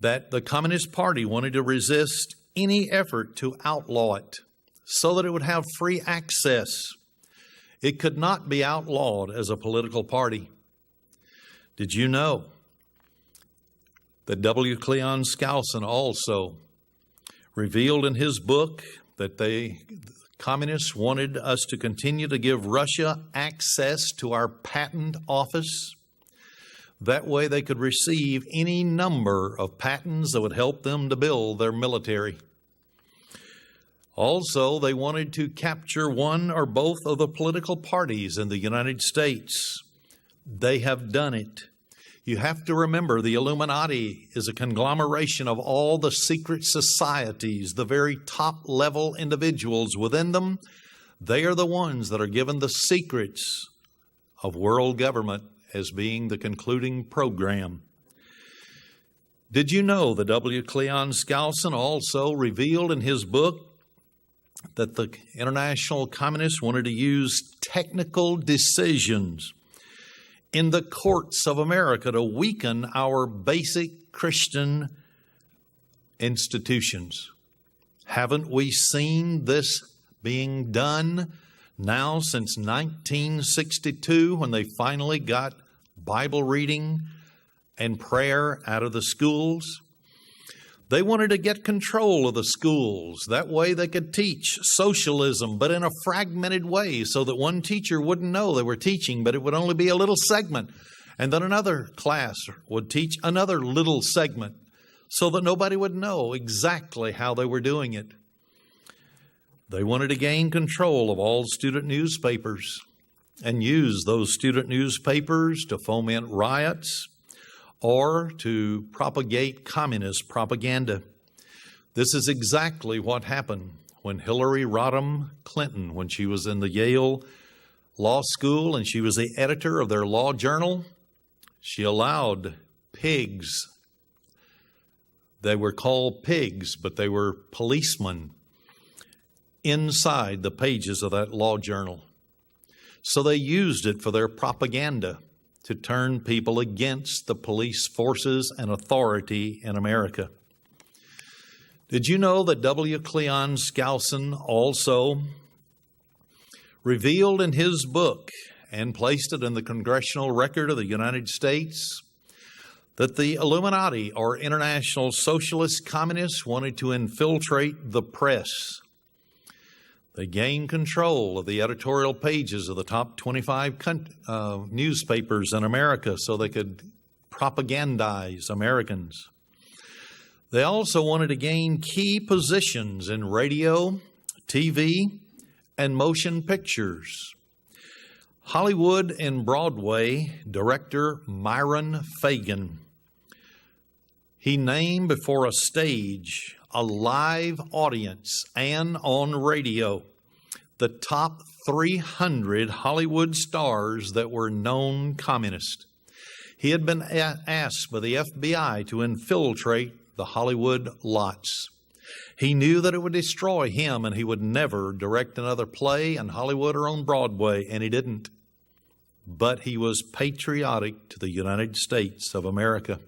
that the Communist Party wanted to resist any effort to outlaw it so that it would have free access? It could not be outlawed as a political party. Did you know that W. Cleon Skousen also revealed in his book that the communists wanted us to continue to give Russia access to our patent office? That way they could receive any number of patents that would help them to build their military. Also, they wanted to capture one or both of the political parties in the United States. They have done it. You have to remember the Illuminati is a conglomeration of all the secret societies, the very top-level individuals within them. They are the ones that are given the secrets of world government as being the concluding program. Did you know that W. Cleon Skousen also revealed in his book that the international communists wanted to use technical decisions in the courts of America to weaken our basic Christian institutions? Haven't we seen this being done now since 1962, when they finally got Bible reading and prayer out of the schools? They wanted to get control of the schools. That way they could teach socialism, but in a fragmented way, so that one teacher wouldn't know they were teaching, but it would only be a little segment. And then another class would teach another little segment, so that nobody would know exactly how they were doing it. They wanted to gain control of all student newspapers and use those student newspapers to foment riots or to propagate communist propaganda. This is exactly what happened when Hillary Rodham Clinton, when she was in the Yale Law School and she was the editor of their law journal, she allowed pigs. They were called pigs, but they were policemen inside the pages of that law journal. So they used it for their propaganda to turn people against the police forces and authority in America. Did you know that W. Cleon Skousen also revealed in his book and placed it in the Congressional Record of the United States that the Illuminati, or international socialist communists, wanted to infiltrate the press? They gained control of the editorial pages of the top 25 newspapers in America so they could propagandize Americans. They also wanted to gain key positions in radio, TV, and motion pictures. Hollywood and Broadway director Myron Fagan, he named before a stage, a live audience, and on radio, the top 300 Hollywood stars that were known communist. He had been asked by the FBI to infiltrate the Hollywood lots. He knew that it would destroy him and he would never direct another play in Hollywood or on Broadway, and he didn't. But he was patriotic to the United States of America.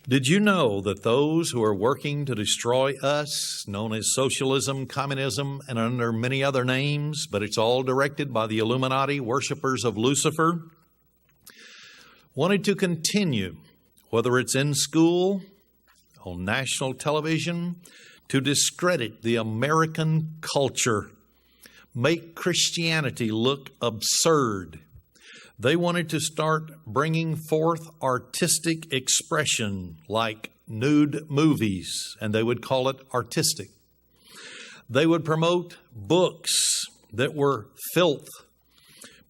Did you know that those who are working to destroy us, known as socialism, communism, and under many other names, but it's all directed by the Illuminati, worshipers of Lucifer, wanted to continue, whether it's in school, on national television, to discredit the American culture, make Christianity look absurd. They wanted to start bringing forth artistic expression like nude movies, and they would call it artistic. They would promote books that were filth,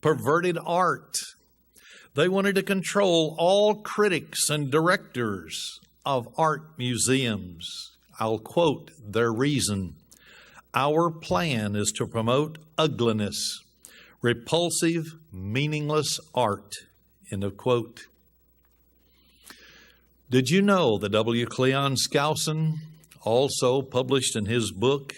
perverted art. They wanted to control all critics and directors of art museums. I'll quote their reason. Our plan is to promote ugliness, repulsive, meaningless art. End of quote. Did you know that W. Cleon Skousen also published in his book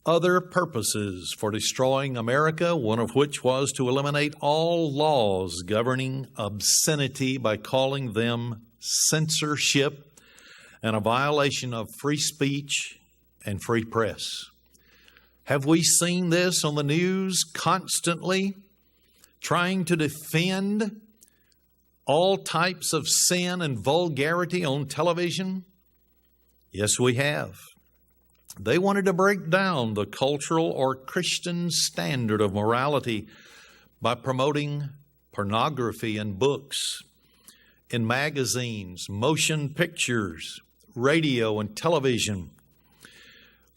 other purposes for destroying America, one of which was to eliminate all laws governing obscenity by calling them censorship and a violation of free speech and free press? Have we seen this on the news constantly, trying to defend all types of sin and vulgarity on television? Yes, we have. They wanted to break down the cultural or Christian standard of morality by promoting pornography in books, in magazines, motion pictures, radio, and television.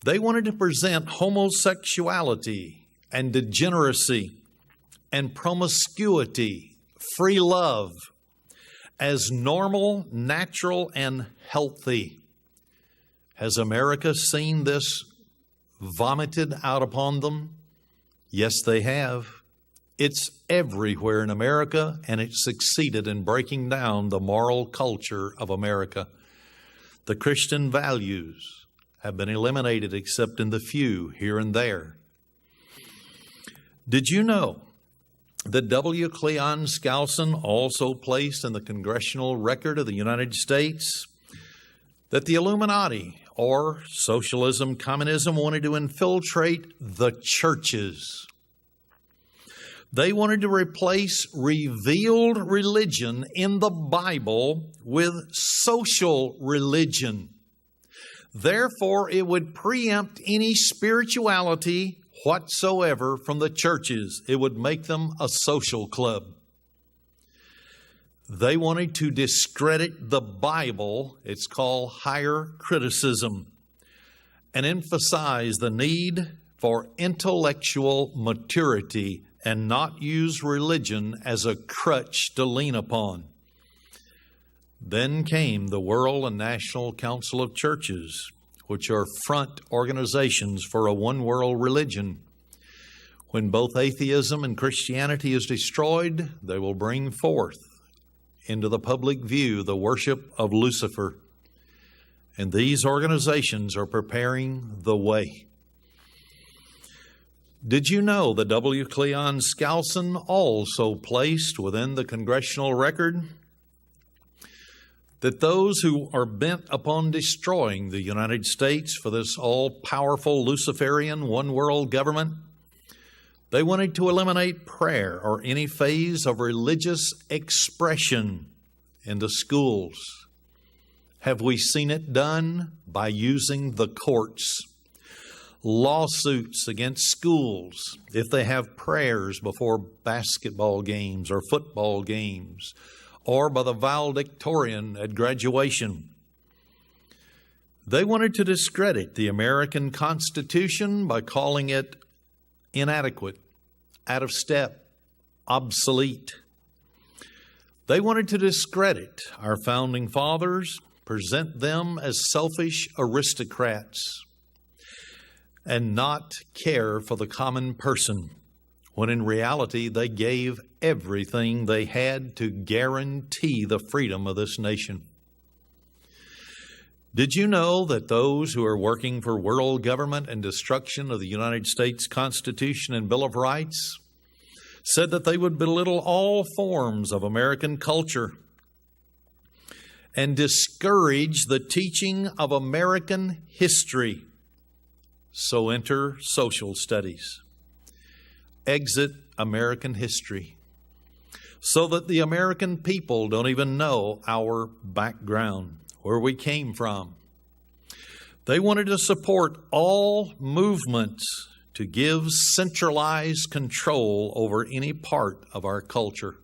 They wanted to present homosexuality and degeneracy and promiscuity, free love, as normal, natural, and healthy. Has America seen this vomited out upon them? Yes, they have. It's everywhere in America, and it succeeded in breaking down the moral culture of America. The Christian values have been eliminated except in the few here and there. Did you know that W. Cleon Skousen also placed in the Congressional Record of the United States that the Illuminati, or socialism, communism, wanted to infiltrate the churches? They wanted to replace revealed religion in the Bible with social religion. Therefore, it would preempt any spirituality whatsoever from the churches. It would make them a social club. They wanted to discredit the Bible, it's called higher criticism, and emphasize the need for intellectual maturity and not use religion as a crutch to lean upon. Then came the World and National Council of Churches, which are front organizations for a one-world religion. When both atheism and Christianity is destroyed, they will bring forth into the public view the worship of Lucifer. And these organizations are preparing the way. Did you know that W. Cleon Skousen also placed within the Congressional Record that those who are bent upon destroying the United States for this all-powerful Luciferian one-world government, they wanted to eliminate prayer or any phase of religious expression in the schools. Have we seen it done? By using the courts. Lawsuits against schools if they have prayers before basketball games or football games, or by the valedictorian at graduation. They wanted to discredit the American Constitution by calling it inadequate, out of step, obsolete. They wanted to discredit our founding fathers, present them as selfish aristocrats, and not care for the common person, when in reality they gave everything they had to guarantee the freedom of this nation. Did you know that those who are working for world government and destruction of the United States Constitution and Bill of Rights said that they would belittle all forms of American culture and discourage the teaching of American history? So enter social studies. Exit American history, so that the American people don't even know our background, where we came from. They wanted to support all movements to give centralized control over any part of our culture,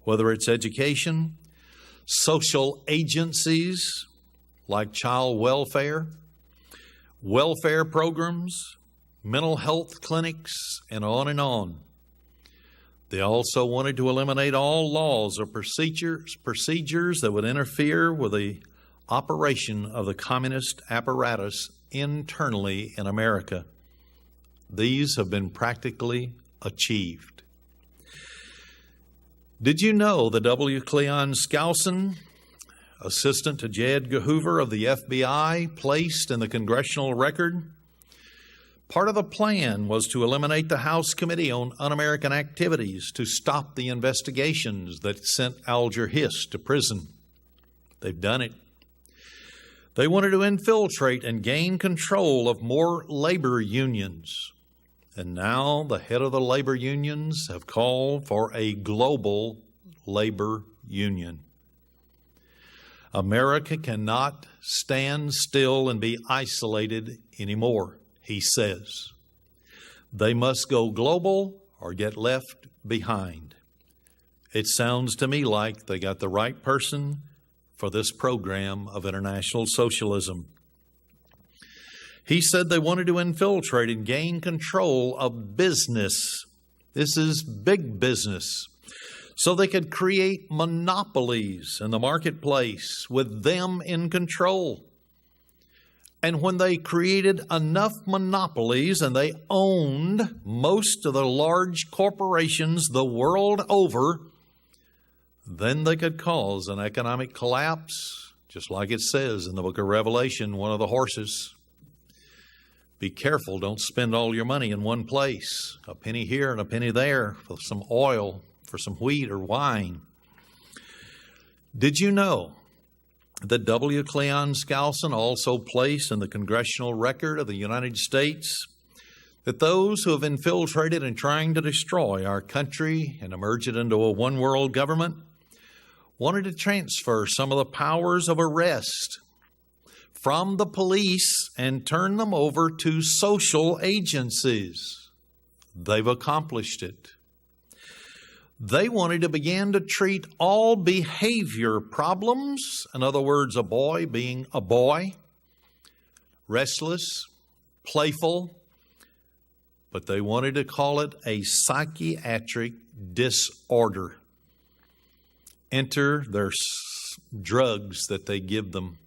whether it's education, social agencies like child welfare, welfare programs, mental health clinics, and on and on. They also wanted to eliminate all laws or procedures that would interfere with the operation of the communist apparatus internally in America. These have been practically achieved. Did you know that W. Cleon Skousen, assistant to J. Edgar Hoover of the FBI, placed in the congressional record? Part of the plan was to eliminate the House Committee on Un-American Activities to stop the investigations that sent Alger Hiss to prison. They've done it. They wanted to infiltrate and gain control of more labor unions. And now the head of the labor unions have called for a global labor union. America cannot stand still and be isolated anymore, he says. They must go global or get left behind. It sounds to me like they got the right person for this program of international socialism. He said they wanted to infiltrate and gain control of business. This is big business. So they could create monopolies in the marketplace with them in control. And when they created enough monopolies and they owned most of the large corporations the world over, then they could cause an economic collapse, just like it says in the book of Revelation, one of the horses. Be careful, don't spend all your money in one place, a penny here and a penny there for some oil, for some wheat or wine. Did you know that W. Cleon Skousen also placed in the congressional record of the United States that those who have infiltrated and trying to destroy our country and emerge it into a one-world government wanted to transfer some of the powers of arrest from the police and turn them over to social agencies? They've accomplished it. They wanted to begin to treat all behavior problems, in other words, a boy being a boy, restless, playful, but they wanted to call it a psychiatric disorder. Enter their drugs that they give them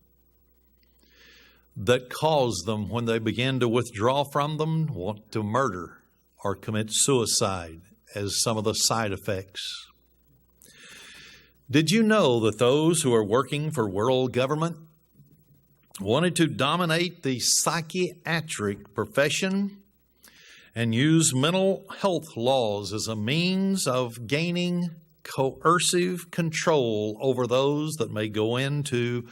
that cause them, when they begin to withdraw from them, want to murder or commit suicide as some of the side effects. Did you know that those who are working for world government wanted to dominate the psychiatric profession and use mental health laws as a means of gaining coercive control over those that may go into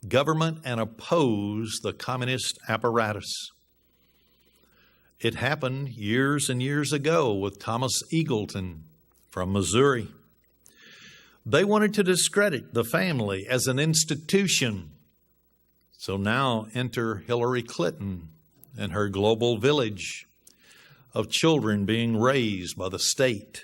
government and oppose the communist apparatus? It happened years and years ago with Thomas Eagleton from Missouri. They wanted to discredit the family as an institution. So now enter Hillary Clinton and her global village of children being raised by the state.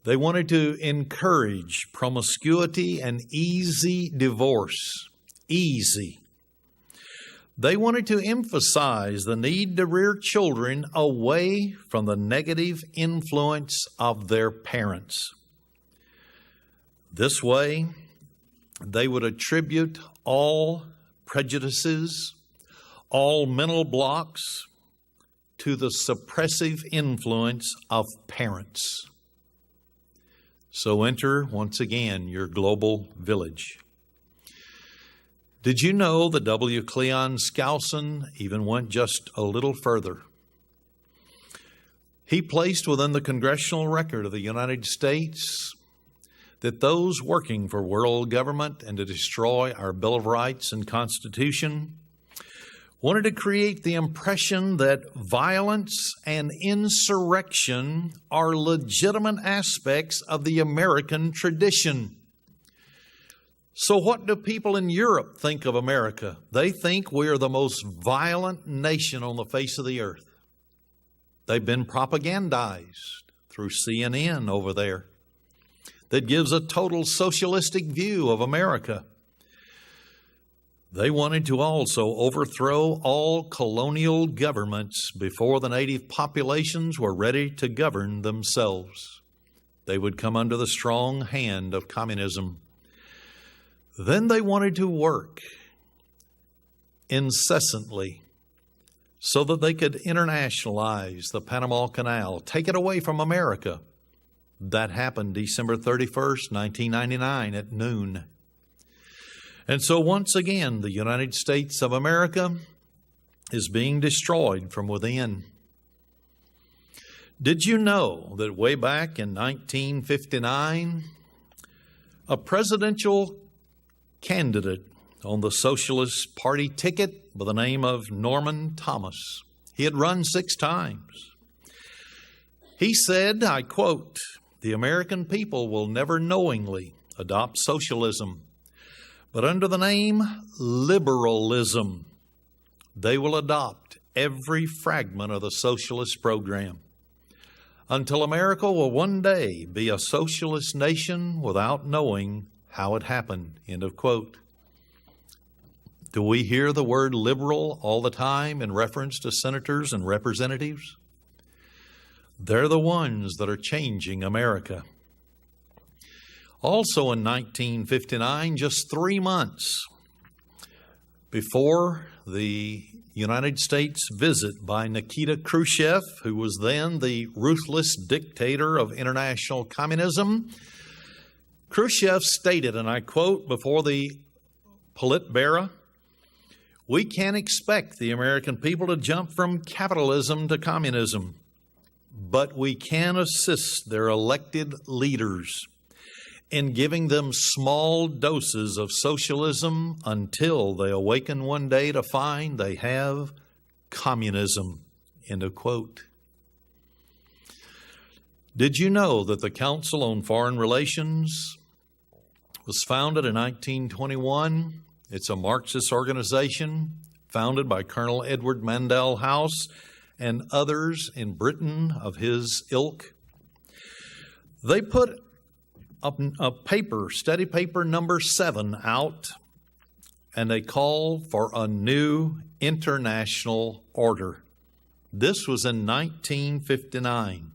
They wanted to encourage promiscuity and easy divorce. Easy. They wanted to emphasize the need to rear children away from the negative influence of their parents. This way, they would attribute all prejudices, all mental blocks to the suppressive influence of parents. So enter, once again, your global village. Did you know that W. Cleon Skousen even went just a little further? He placed within the congressional record of the United States that those working for world government and to destroy our Bill of Rights and Constitution wanted to create the impression that violence and insurrection are legitimate aspects of the American tradition. So what do people in Europe think of America? They think we are the most violent nation on the face of the earth. They've been propagandized through CNN over there that gives a total socialistic view of America. They wanted to also overthrow all colonial governments before the native populations were ready to govern themselves. They would come under the strong hand of communism. Then they wanted to work incessantly so that they could internationalize the Panama Canal, take it away from America. That happened December 31st, 1999 at noon. And so once again, the United States of America is being destroyed from within. Did you know that way back in 1959, a presidential candidate on the Socialist Party ticket by the name of Norman Thomas, he had run 6 times. He said, I quote, "The American people will never knowingly adopt socialism, but under the name liberalism, they will adopt every fragment of the socialist program until America will one day be a socialist nation without knowing how it happened." End of quote. Do we hear the word liberal all the time in reference to senators and representatives? They're the ones that are changing America. Also in 1959, just 3 months before the United States visit by Nikita Khrushchev, who was then the ruthless dictator of international communism, Khrushchev stated, and I quote, before the Politburo, "We can't expect the American people to jump from capitalism to communism, but we can assist their elected leaders in giving them small doses of socialism until they awaken one day to find they have communism." End of quote. Did you know that the Council on Foreign Relations was founded in 1921? It's a Marxist organization founded by Colonel Edward Mandell House and others in Britain of his ilk. They put a paper, study paper number 7 out, and they call for a new international order. This was in 1959.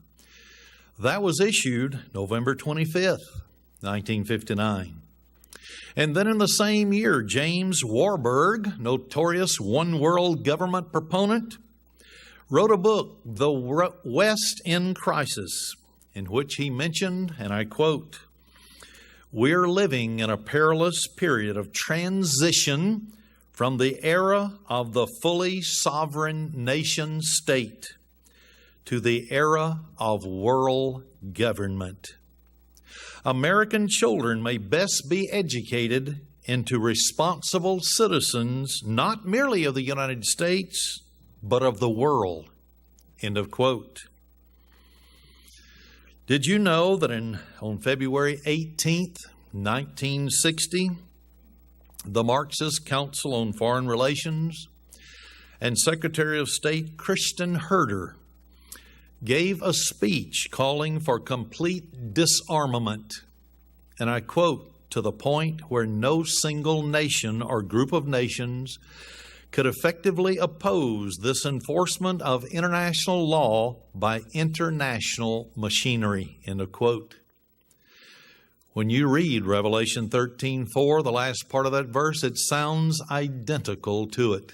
That was issued November 25th, 1959. And then in the same year, James Warburg, notorious one world government proponent, wrote a book, The West in Crisis, in which he mentioned, and I quote, "We're living in a perilous period of transition from the era of the fully sovereign nation state to the era of world government. American children may best be educated into responsible citizens, not merely of the United States, but of the world." End of quote. Did you know that on February 18th, 1960, the Marxist Council on Foreign Relations and Secretary of State Christian Herter gave a speech calling for complete disarmament, and I quote, "to the point where no single nation or group of nations could effectively oppose this enforcement of international law by international machinery." End of quote. When you read Revelation 13:4, the last part of that verse, it sounds identical to it.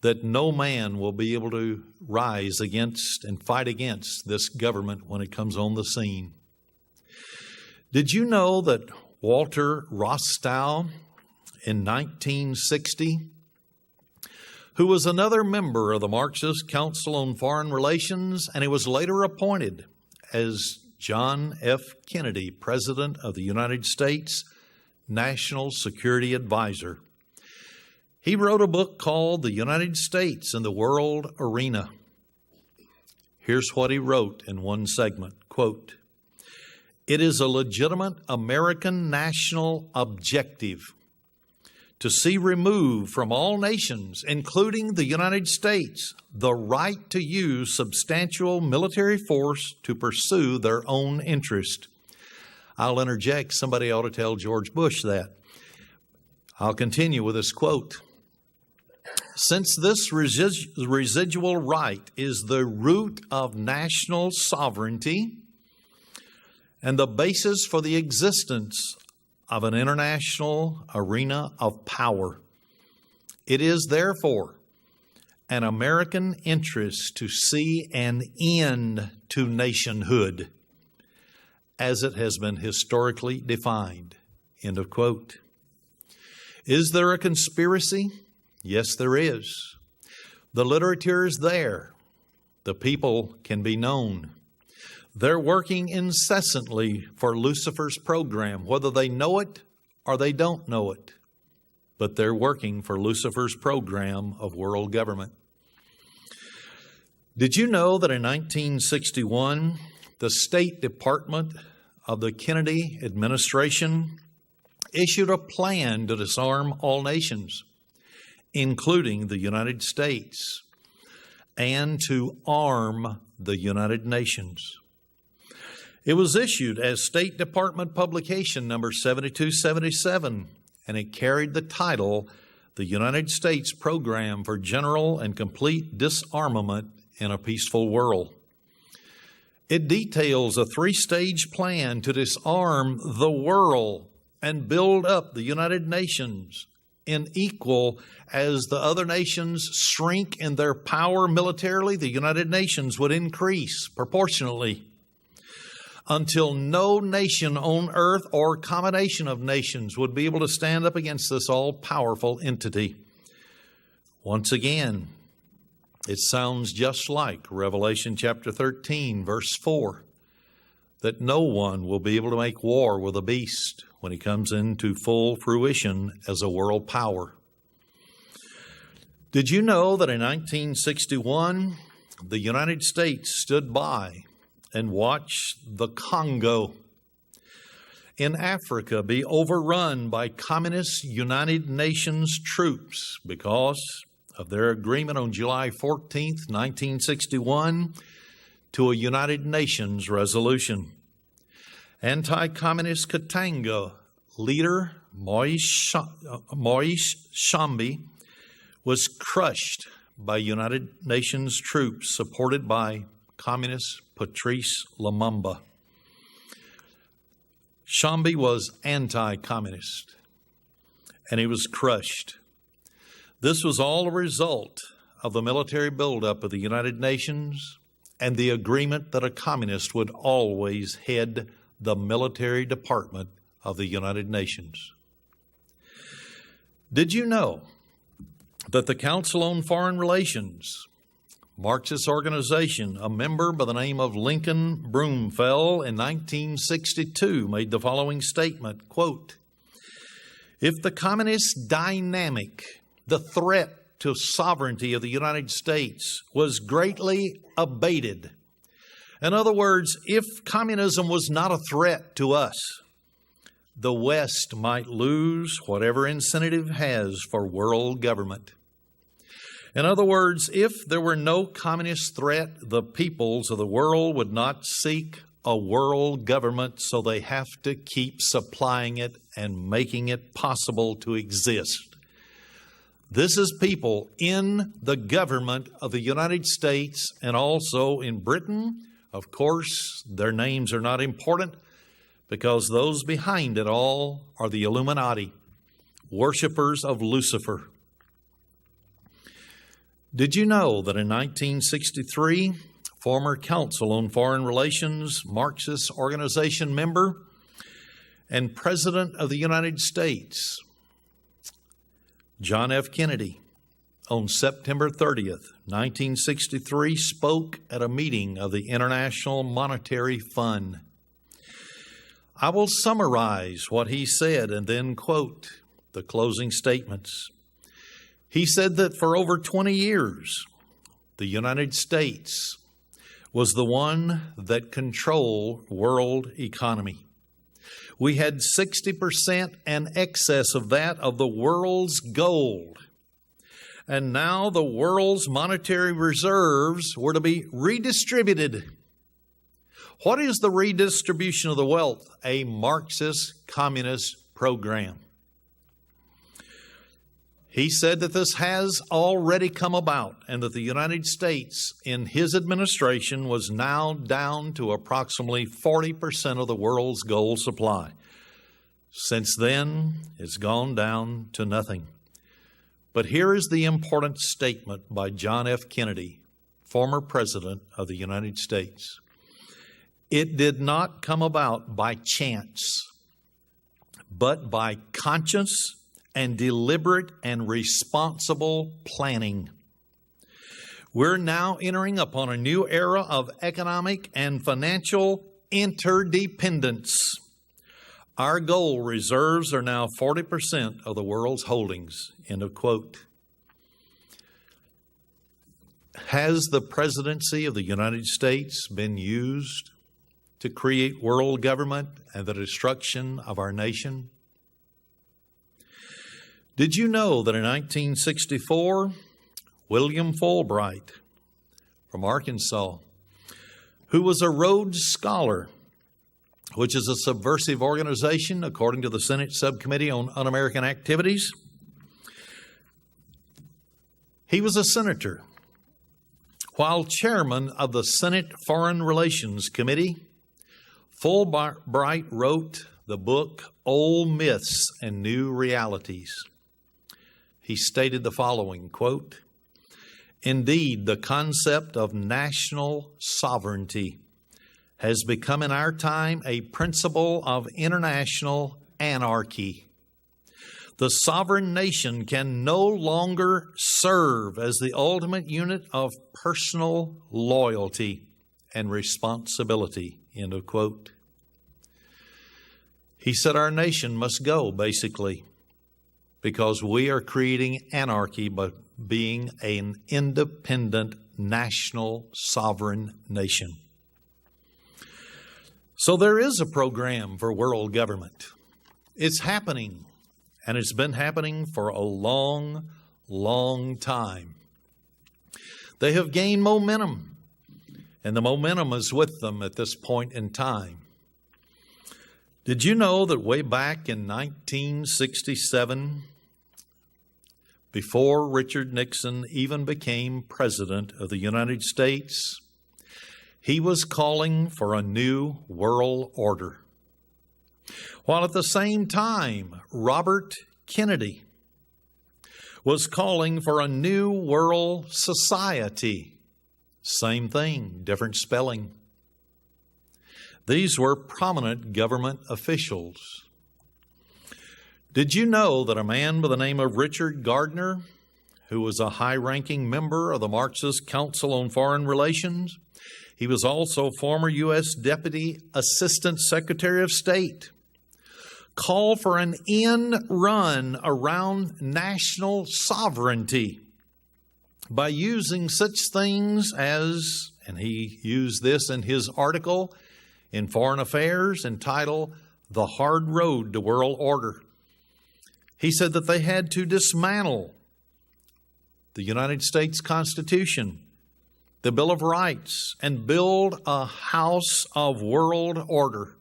That no man will be able to rise against and fight against this government when it comes on the scene. Did you know that Walter Rostow in 1960, who was another member of the Marxist Council on Foreign Relations, and he was later appointed as John F. Kennedy, President of the United States, National Security Advisor. He wrote a book called The United States in the World Arena. Here's what he wrote in one segment, quote, "It is a legitimate American national objective to see removed from all nations, including the United States, the right to use substantial military force to pursue their own interest." I'll interject, somebody ought to tell George Bush that. I'll continue with this quote. Since this residual right is the root of national sovereignty and the basis for the existence of an international arena of power, it is therefore an American interest to see an end to nationhood as it has been historically defined. End of quote. Is there a conspiracy? Yes, there is. The literature is there. The people can be known. They're working incessantly for Lucifer's program, whether they know it or they don't know it. But they're working for Lucifer's program of world government. Did you know that in 1961, the State Department of the Kennedy administration issued a plan to disarm all nations, including the United States, and to arm the United Nations? It was issued as State Department publication number 7277, and it carried the title, The United States Program for General and Complete Disarmament in a Peaceful World. It details a 3-stage plan to disarm the world and build up the United Nations in equal as the other nations shrink in their power militarily, the United Nations would increase proportionally until no nation on earth or combination of nations would be able to stand up against this all-powerful entity. Once again, it sounds just like Revelation chapter 13, verse 4, that no one will be able to make war with the beast when he comes into full fruition as a world power. Did you know that in 1961, the United States stood by and watched the Congo in Africa be overrun by communist United Nations troops because of their agreement on July 14th, 1961, to a United Nations resolution? Anti-communist Katanga leader Moise Tshombe was crushed by United Nations troops supported by communist Patrice Lumumba. Tshombe was anti-communist, and he was crushed. This was all a result of the military buildup of the United Nations and the agreement that a communist would always head the military department of the United Nations. Did you know that the Council on Foreign Relations, Marxist organization, a member by the name of Lincoln Brumfeld in 1962 made the following statement, quote, "If the communist dynamic, the threat to sovereignty of the United States, was greatly abated, in other words, if communism was not a threat to us, the West might lose whatever incentive it has for world government. In other words, if there were no communist threat, the peoples of the world would not seek a world government, so they have to keep supplying it and making it possible to exist." This is people in the government of the United States and also in Britain. Of course, their names are not important because those behind it all are the Illuminati, worshipers of Lucifer. Did you know that in 1963, former Council on Foreign Relations Marxist organization member and President of the United States, John F. Kennedy, on September 30th, 1963, spoke at a meeting of the International Monetary Fund. I will summarize what he said and then quote the closing statements. He said that for over 20 years, the United States was the one that controlled world economy. We had 60% and excess of that of the world's gold. And now the world's monetary reserves were to be redistributed. What is the redistribution of the wealth? A Marxist communist program. He said that this has already come about and that the United States in his administration was now down to approximately 40% of the world's gold supply. Since then, it's gone down to nothing. But here is the important statement by John F. Kennedy, former President of the United States. It did not come about by chance, but by conscious and deliberate and responsible planning. We're now entering upon a new era of economic and financial interdependence. Our gold reserves are now 40% of the world's holdings. End of quote. Has the presidency of the United States been used to create world government and the destruction of our nation? Did you know that in 1964, William Fulbright from Arkansas, who was a Rhodes Scholar, which is a subversive organization according to the Senate Subcommittee on Un-American Activities, he was a senator. While chairman of the Senate Foreign Relations Committee, Fulbright wrote the book Old Myths and New Realities. He stated the following, quote, "Indeed, the concept of national sovereignty has become in our time a principle of international anarchy. The sovereign nation can no longer serve as the ultimate unit of personal loyalty and responsibility." End of quote. He said our nation must go, basically, because we are creating anarchy by being an independent national sovereign nation. So there is a program for world government. It's happening, and it's been happening for a long, long time. They have gained momentum, and the momentum is with them at this point in time. Did you know that way back in 1967, before Richard Nixon even became President of the United States, he was calling for a new world order? While at the same time, Robert Kennedy was calling for a new world society. Same thing, different spelling. These were prominent government officials. Did you know that a man by the name of Richard Gardner, who was a high-ranking member of the Marxist Council on Foreign Relations, he was also former U.S. Deputy Assistant Secretary of State, called for an end run around national sovereignty by using such things as, and he used this in his article in Foreign Affairs entitled "The Hard Road to World Order." He said that they had to dismantle the United States Constitution, the Bill of Rights, and build a house of world order.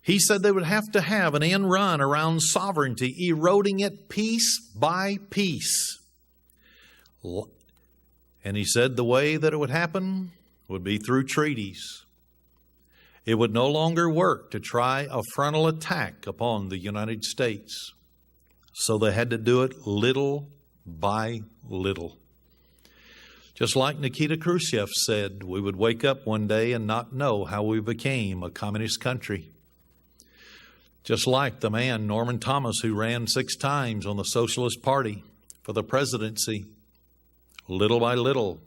He said they would have to have an end run around sovereignty, eroding it piece by piece. And he said the way that it would happen would be through treaties. It would no longer work to try a frontal attack upon the United States. So they had to do it little by little. Just like Nikita Khrushchev said, we would wake up one day and not know how we became a communist country. Just like the man, Norman Thomas, who ran 6 times on the Socialist Party for the presidency. Little by little,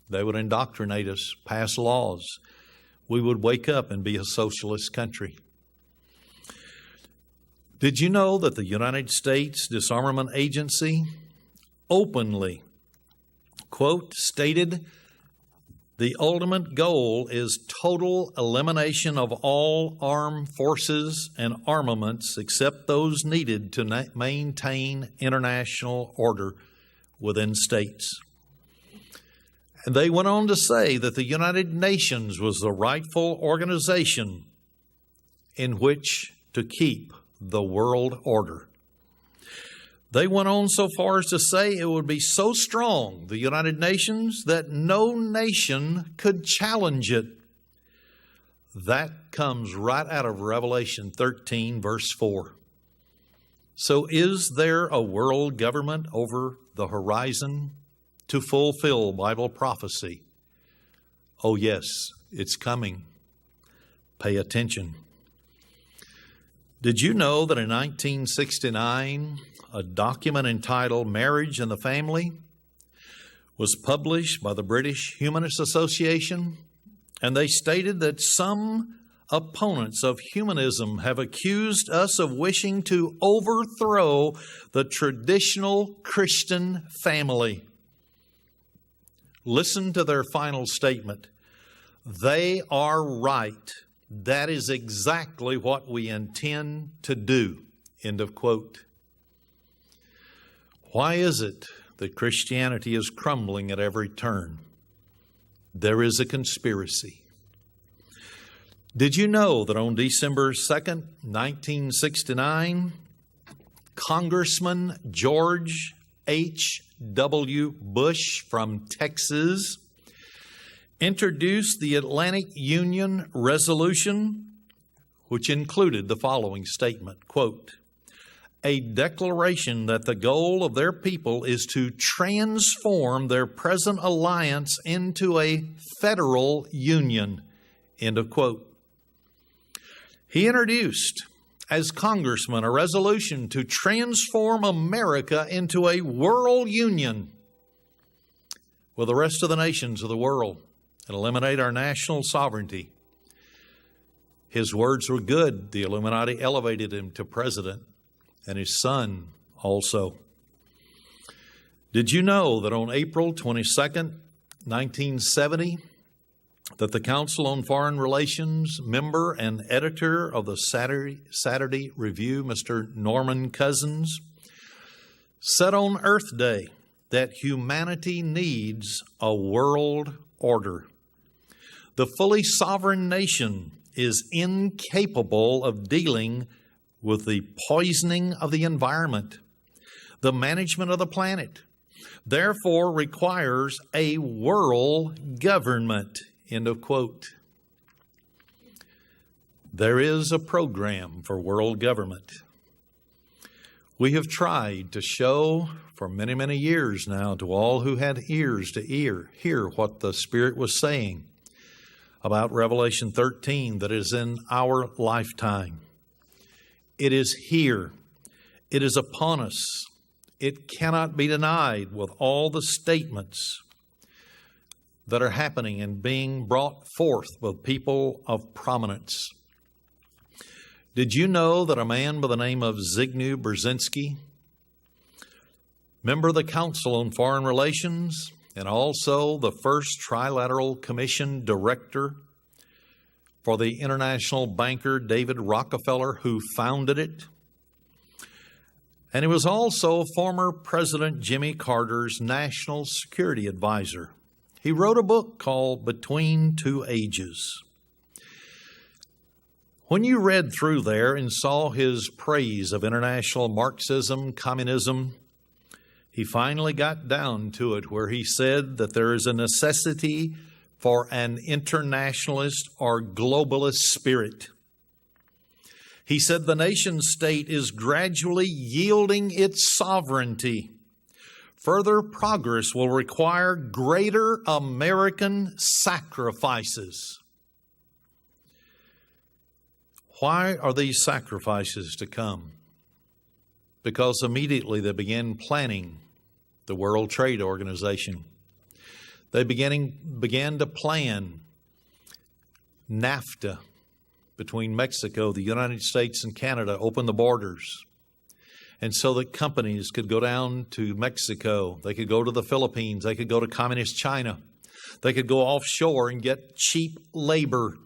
they would indoctrinate us, pass laws. We would wake up and be a socialist country. Did you know that the United States Disarmament Agency openly, quote, stated, "The ultimate goal is total elimination of all armed forces and armaments except those needed to maintain international order within states." And they went on to say that the United Nations was the rightful organization in which to keep the world order. They went on so far as to say it would be so strong, the United Nations, that no nation could challenge it. That comes right out of Revelation 13, verse 4. So is there a world government over the horizon to fulfill Bible prophecy? Oh yes, it's coming. Pay attention. Did you know that in 1969, a document entitled Marriage and the Family was published by the British Humanist Association? And they stated that some opponents of humanism have accused us of wishing to overthrow the traditional Christian family. Listen to their final statement. They are right. That is exactly what we intend to do. End of quote. Why is it that Christianity is crumbling at every turn? There is a conspiracy. Did you know that on December 2nd, 1969, Congressman George H.W. Bush from Texas introduced the Atlantic Union Resolution, which included the following statement, quote, a declaration that the goal of their people is to transform their present alliance into a federal union, end of quote. He introduced, as congressman, a resolution to transform America into a world union with the rest of the nations of the world and eliminate our national sovereignty. His words were good. The Illuminati elevated him to president, and his son also. Did you know that on April 22nd, 1970, that the Council on Foreign Relations member and editor of the Saturday Review, Mr. Norman Cousins, said on Earth Day that humanity needs a world order. The fully sovereign nation is incapable of dealing with the poisoning of the environment, the management of the planet, therefore requires a world government, end of quote. There is a program for world government. We have tried to show for many, many years now to all who had ears to hear what the Spirit was saying about Revelation 13 that is in our lifetime. It is here. It is upon us. It cannot be denied with all the statements that are happening and being brought forth with people of prominence. Did you know that a man by the name of Zbigniew Brzezinski, member of the Council on Foreign Relations and also the first Trilateral Commission director for the international banker David Rockefeller, who founded it, and he was also former President Jimmy Carter's national security advisor. He wrote a book called Between Two Ages. When you read through there and saw his praise of international Marxism, communism, he finally got down to it where he said that there is a necessity for an internationalist or globalist spirit. He said the nation state is gradually yielding its sovereignty. Further progress will require greater American sacrifices. Why are these sacrifices to come? Because immediately they began planning the World Trade Organization. They began to plan NAFTA between Mexico, the United States, and Canada, open the borders. And so that companies could go down to Mexico, they could go to the Philippines, they could go to communist China, they could go offshore and get cheap labor.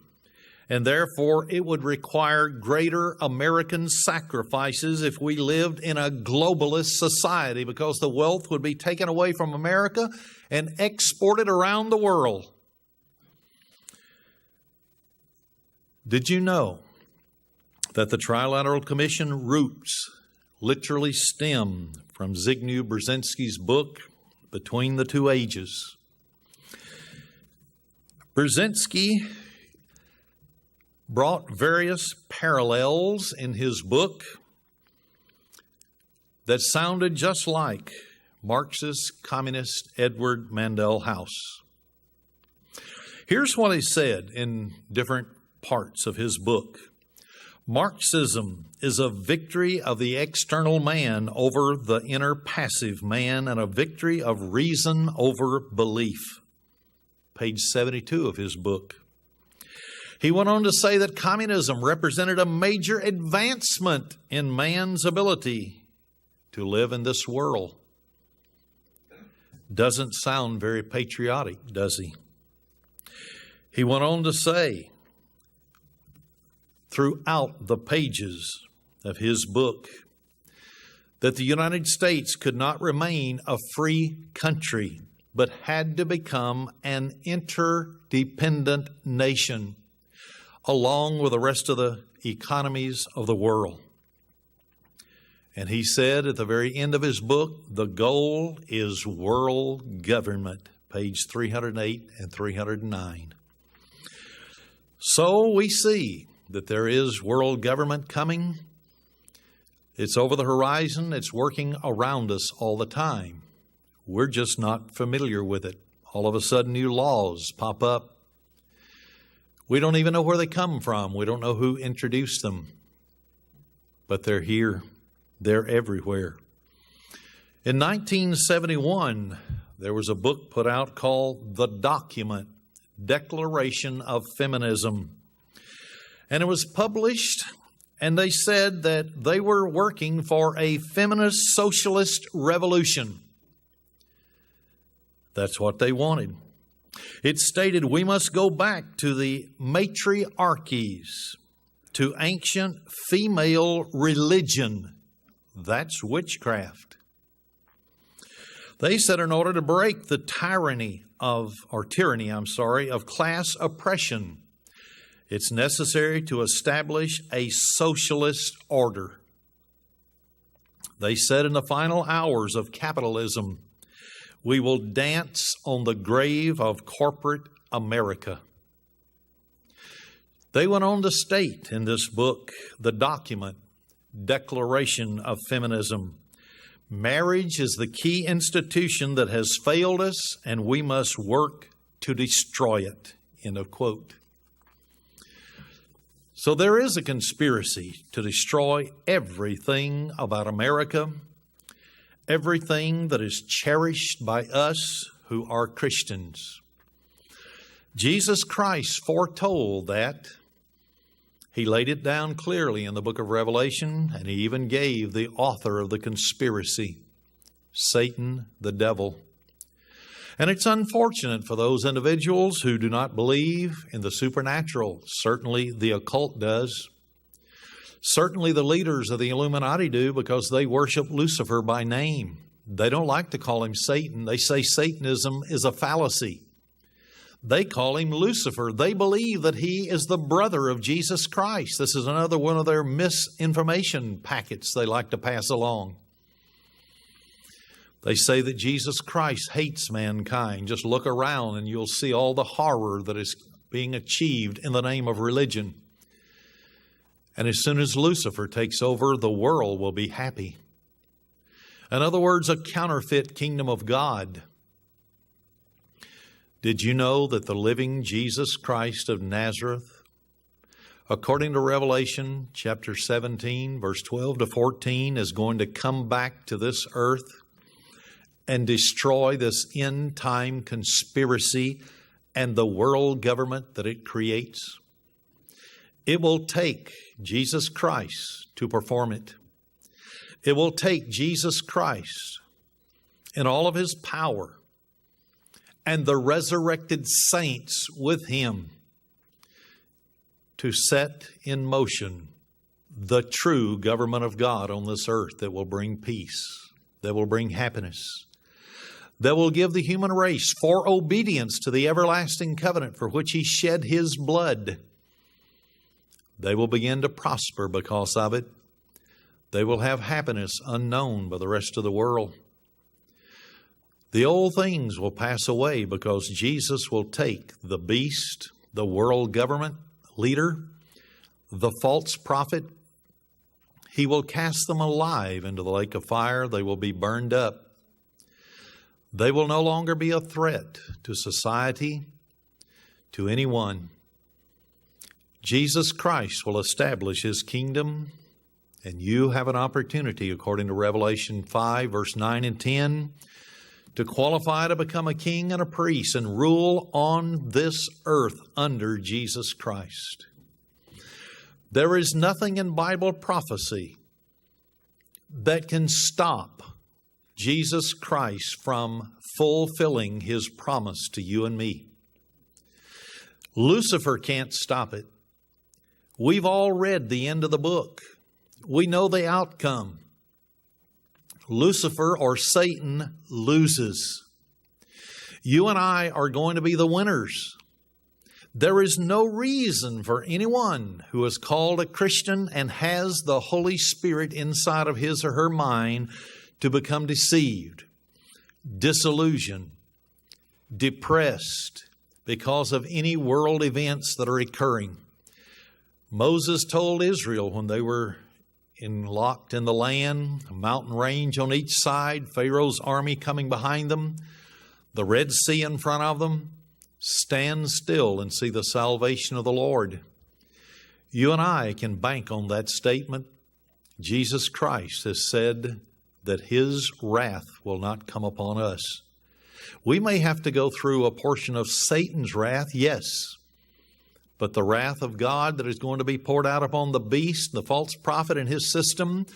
And therefore, it would require greater American sacrifices if we lived in a globalist society, because the wealth would be taken away from America and exported around the world. Did you know that the Trilateral Commission roots literally stem from Zbigniew Brzezinski's book, Between the Two Ages. Brzezinski brought various parallels in his book that sounded just like Marxist communist Edward Mandell House. Here's what he said in different parts of his book. Marxism is a victory of the external man over the inner passive man and a victory of reason over belief. Page 72 of his book. He went on to say that communism represented a major advancement in man's ability to live in this world. Doesn't sound very patriotic, does he? He went on to say, throughout the pages of his book, that the United States could not remain a free country, but had to become an interdependent nation, along with the rest of the economies of the world. And he said at the very end of his book, the goal is world government, page 308 and 309. So we see that there is world government coming. It's over the horizon. It's working around us all the time. We're just not familiar with it. All of a sudden, new laws pop up. We don't even know where they come from. We don't know who introduced them. But they're here. They're everywhere. In 1971, there was a book put out called The Document, Declaration of Feminism. And it was published, and they said that they were working for a feminist socialist revolution. That's what they wanted. It stated we must go back to the matriarchies, to ancient female religion. That's witchcraft. They said in order to break the tyranny of class oppression, it's necessary to establish a socialist order. They said in the final hours of capitalism, we will dance on the grave of corporate America. They went on to state in this book, The Document, Declaration of Feminism, marriage is the key institution that has failed us, and we must work to destroy it. End of quote. So there is a conspiracy to destroy everything about America, everything that is cherished by us who are Christians. Jesus Christ foretold that. He laid it down clearly in the book of Revelation, and he even gave the author of the conspiracy, Satan, the devil. And it's unfortunate for those individuals who do not believe in the supernatural. Certainly the occult does. Certainly the leaders of the Illuminati do, because they worship Lucifer by name. They don't like to call him Satan. They say Satanism is a fallacy. They call him Lucifer. They believe that he is the brother of Jesus Christ. This is another one of their misinformation packets they like to pass along. They say that Jesus Christ hates mankind. Just look around and you'll see all the horror that is being achieved in the name of religion. And as soon as Lucifer takes over, the world will be happy. In other words, a counterfeit kingdom of God. Did you know that the living Jesus Christ of Nazareth, according to Revelation chapter 17, verse 12 to 14, is going to come back to this earth and destroy this end-time conspiracy and the world government that it creates? It will take Jesus Christ to perform it. It will take Jesus Christ in all of his power and the resurrected saints with him to set in motion the true government of God on this earth that will bring peace, that will bring happiness, that will give the human race, for obedience to the everlasting covenant for which he shed his blood, they will begin to prosper because of it. They will have happiness unknown by the rest of the world. The old things will pass away because Jesus will take the beast, the world government leader, the false prophet. He will cast them alive into the lake of fire. They will be burned up. They will no longer be a threat to society, to anyone. Jesus Christ will establish His kingdom, and you have an opportunity, according to Revelation 5, verse 9 and 10, to qualify to become a king and a priest and rule on this earth under Jesus Christ. There is nothing in Bible prophecy that can stop Jesus Christ from fulfilling His promise to you and me. Lucifer can't stop it. We've all read the end of the book. We know the outcome. Lucifer, or Satan, loses. You and I are going to be the winners. There is no reason for anyone who is called a Christian and has the Holy Spirit inside of his or her mind to become deceived, disillusioned, depressed because of any world events that are occurring. Moses told Israel when they were locked in the land, a mountain range on each side, Pharaoh's army coming behind them, the Red Sea in front of them, stand still and see the salvation of the Lord. You and I can bank on that statement. Jesus Christ has said that His wrath will not come upon us. We may have to go through a portion of Satan's wrath, yes, but the wrath of God that is going to be poured out upon the beast, the false prophet and his system,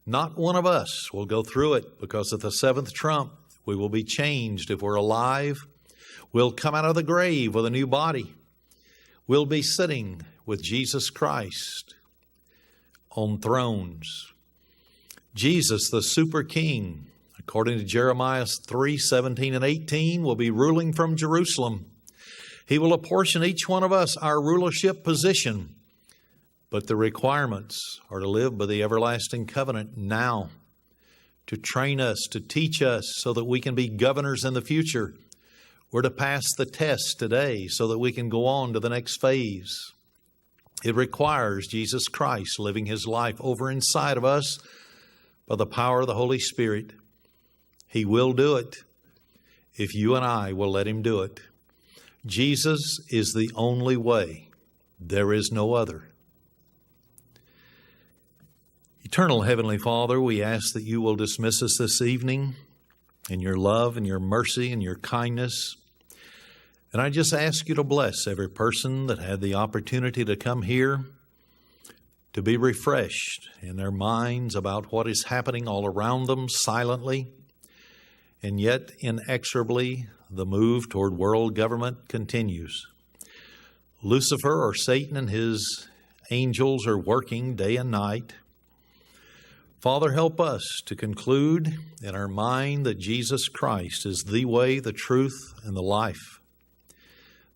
not one of us will go through it, because at the seventh trump, we will be changed if we're alive. We'll come out of the grave with a new body. We'll be sitting with Jesus Christ on thrones. Jesus, the super king, according to Jeremiah 3:17 and 18, will be ruling from Jerusalem. He will apportion each one of us our rulership position, but the requirements are to live by the everlasting covenant now, to train us, to teach us so that we can be governors in the future. We're to pass the test today so that we can go on to the next phase. It requires Jesus Christ living His life over inside of us by the power of the Holy Spirit. He will do it if you and I will let Him do it. Jesus is the only way. There is no other. Eternal Heavenly Father, we ask that you will dismiss us this evening in your love and your mercy and your kindness. And I just ask you to bless every person that had the opportunity to come here, to be refreshed in their minds about what is happening all around them silently, and yet inexorably the move toward world government continues. Lucifer, or Satan, and his angels are working day and night. Father, help us to conclude in our mind that Jesus Christ is the way, the truth, and the life.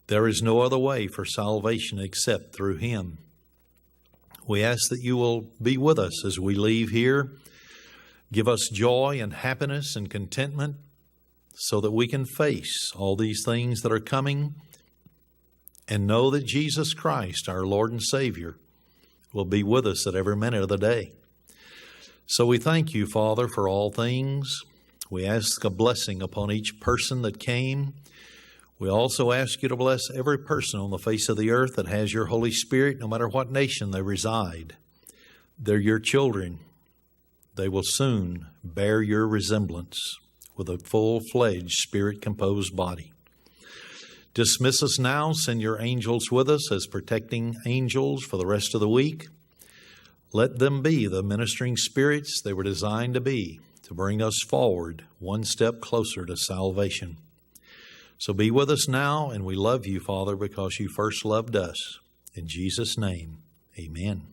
There is no other way for salvation except through Him. We ask that you will be with us as we leave here. Give us joy and happiness and contentment so that we can face all these things that are coming and know that Jesus Christ, our Lord and Savior, will be with us at every minute of the day. So we thank you, Father, for all things. We ask a blessing upon each person that came. We also ask you to bless every person on the face of the earth that has your Holy Spirit, no matter what nation they reside. They're your children. They will soon bear your resemblance with a full-fledged Spirit-composed body. Dismiss us now. Send your angels with us as protecting angels for the rest of the week. Let them be the ministering spirits they were designed to be, to bring us forward one step closer to salvation. So be with us now, and we love you, Father, because you first loved us. In Jesus' name, amen.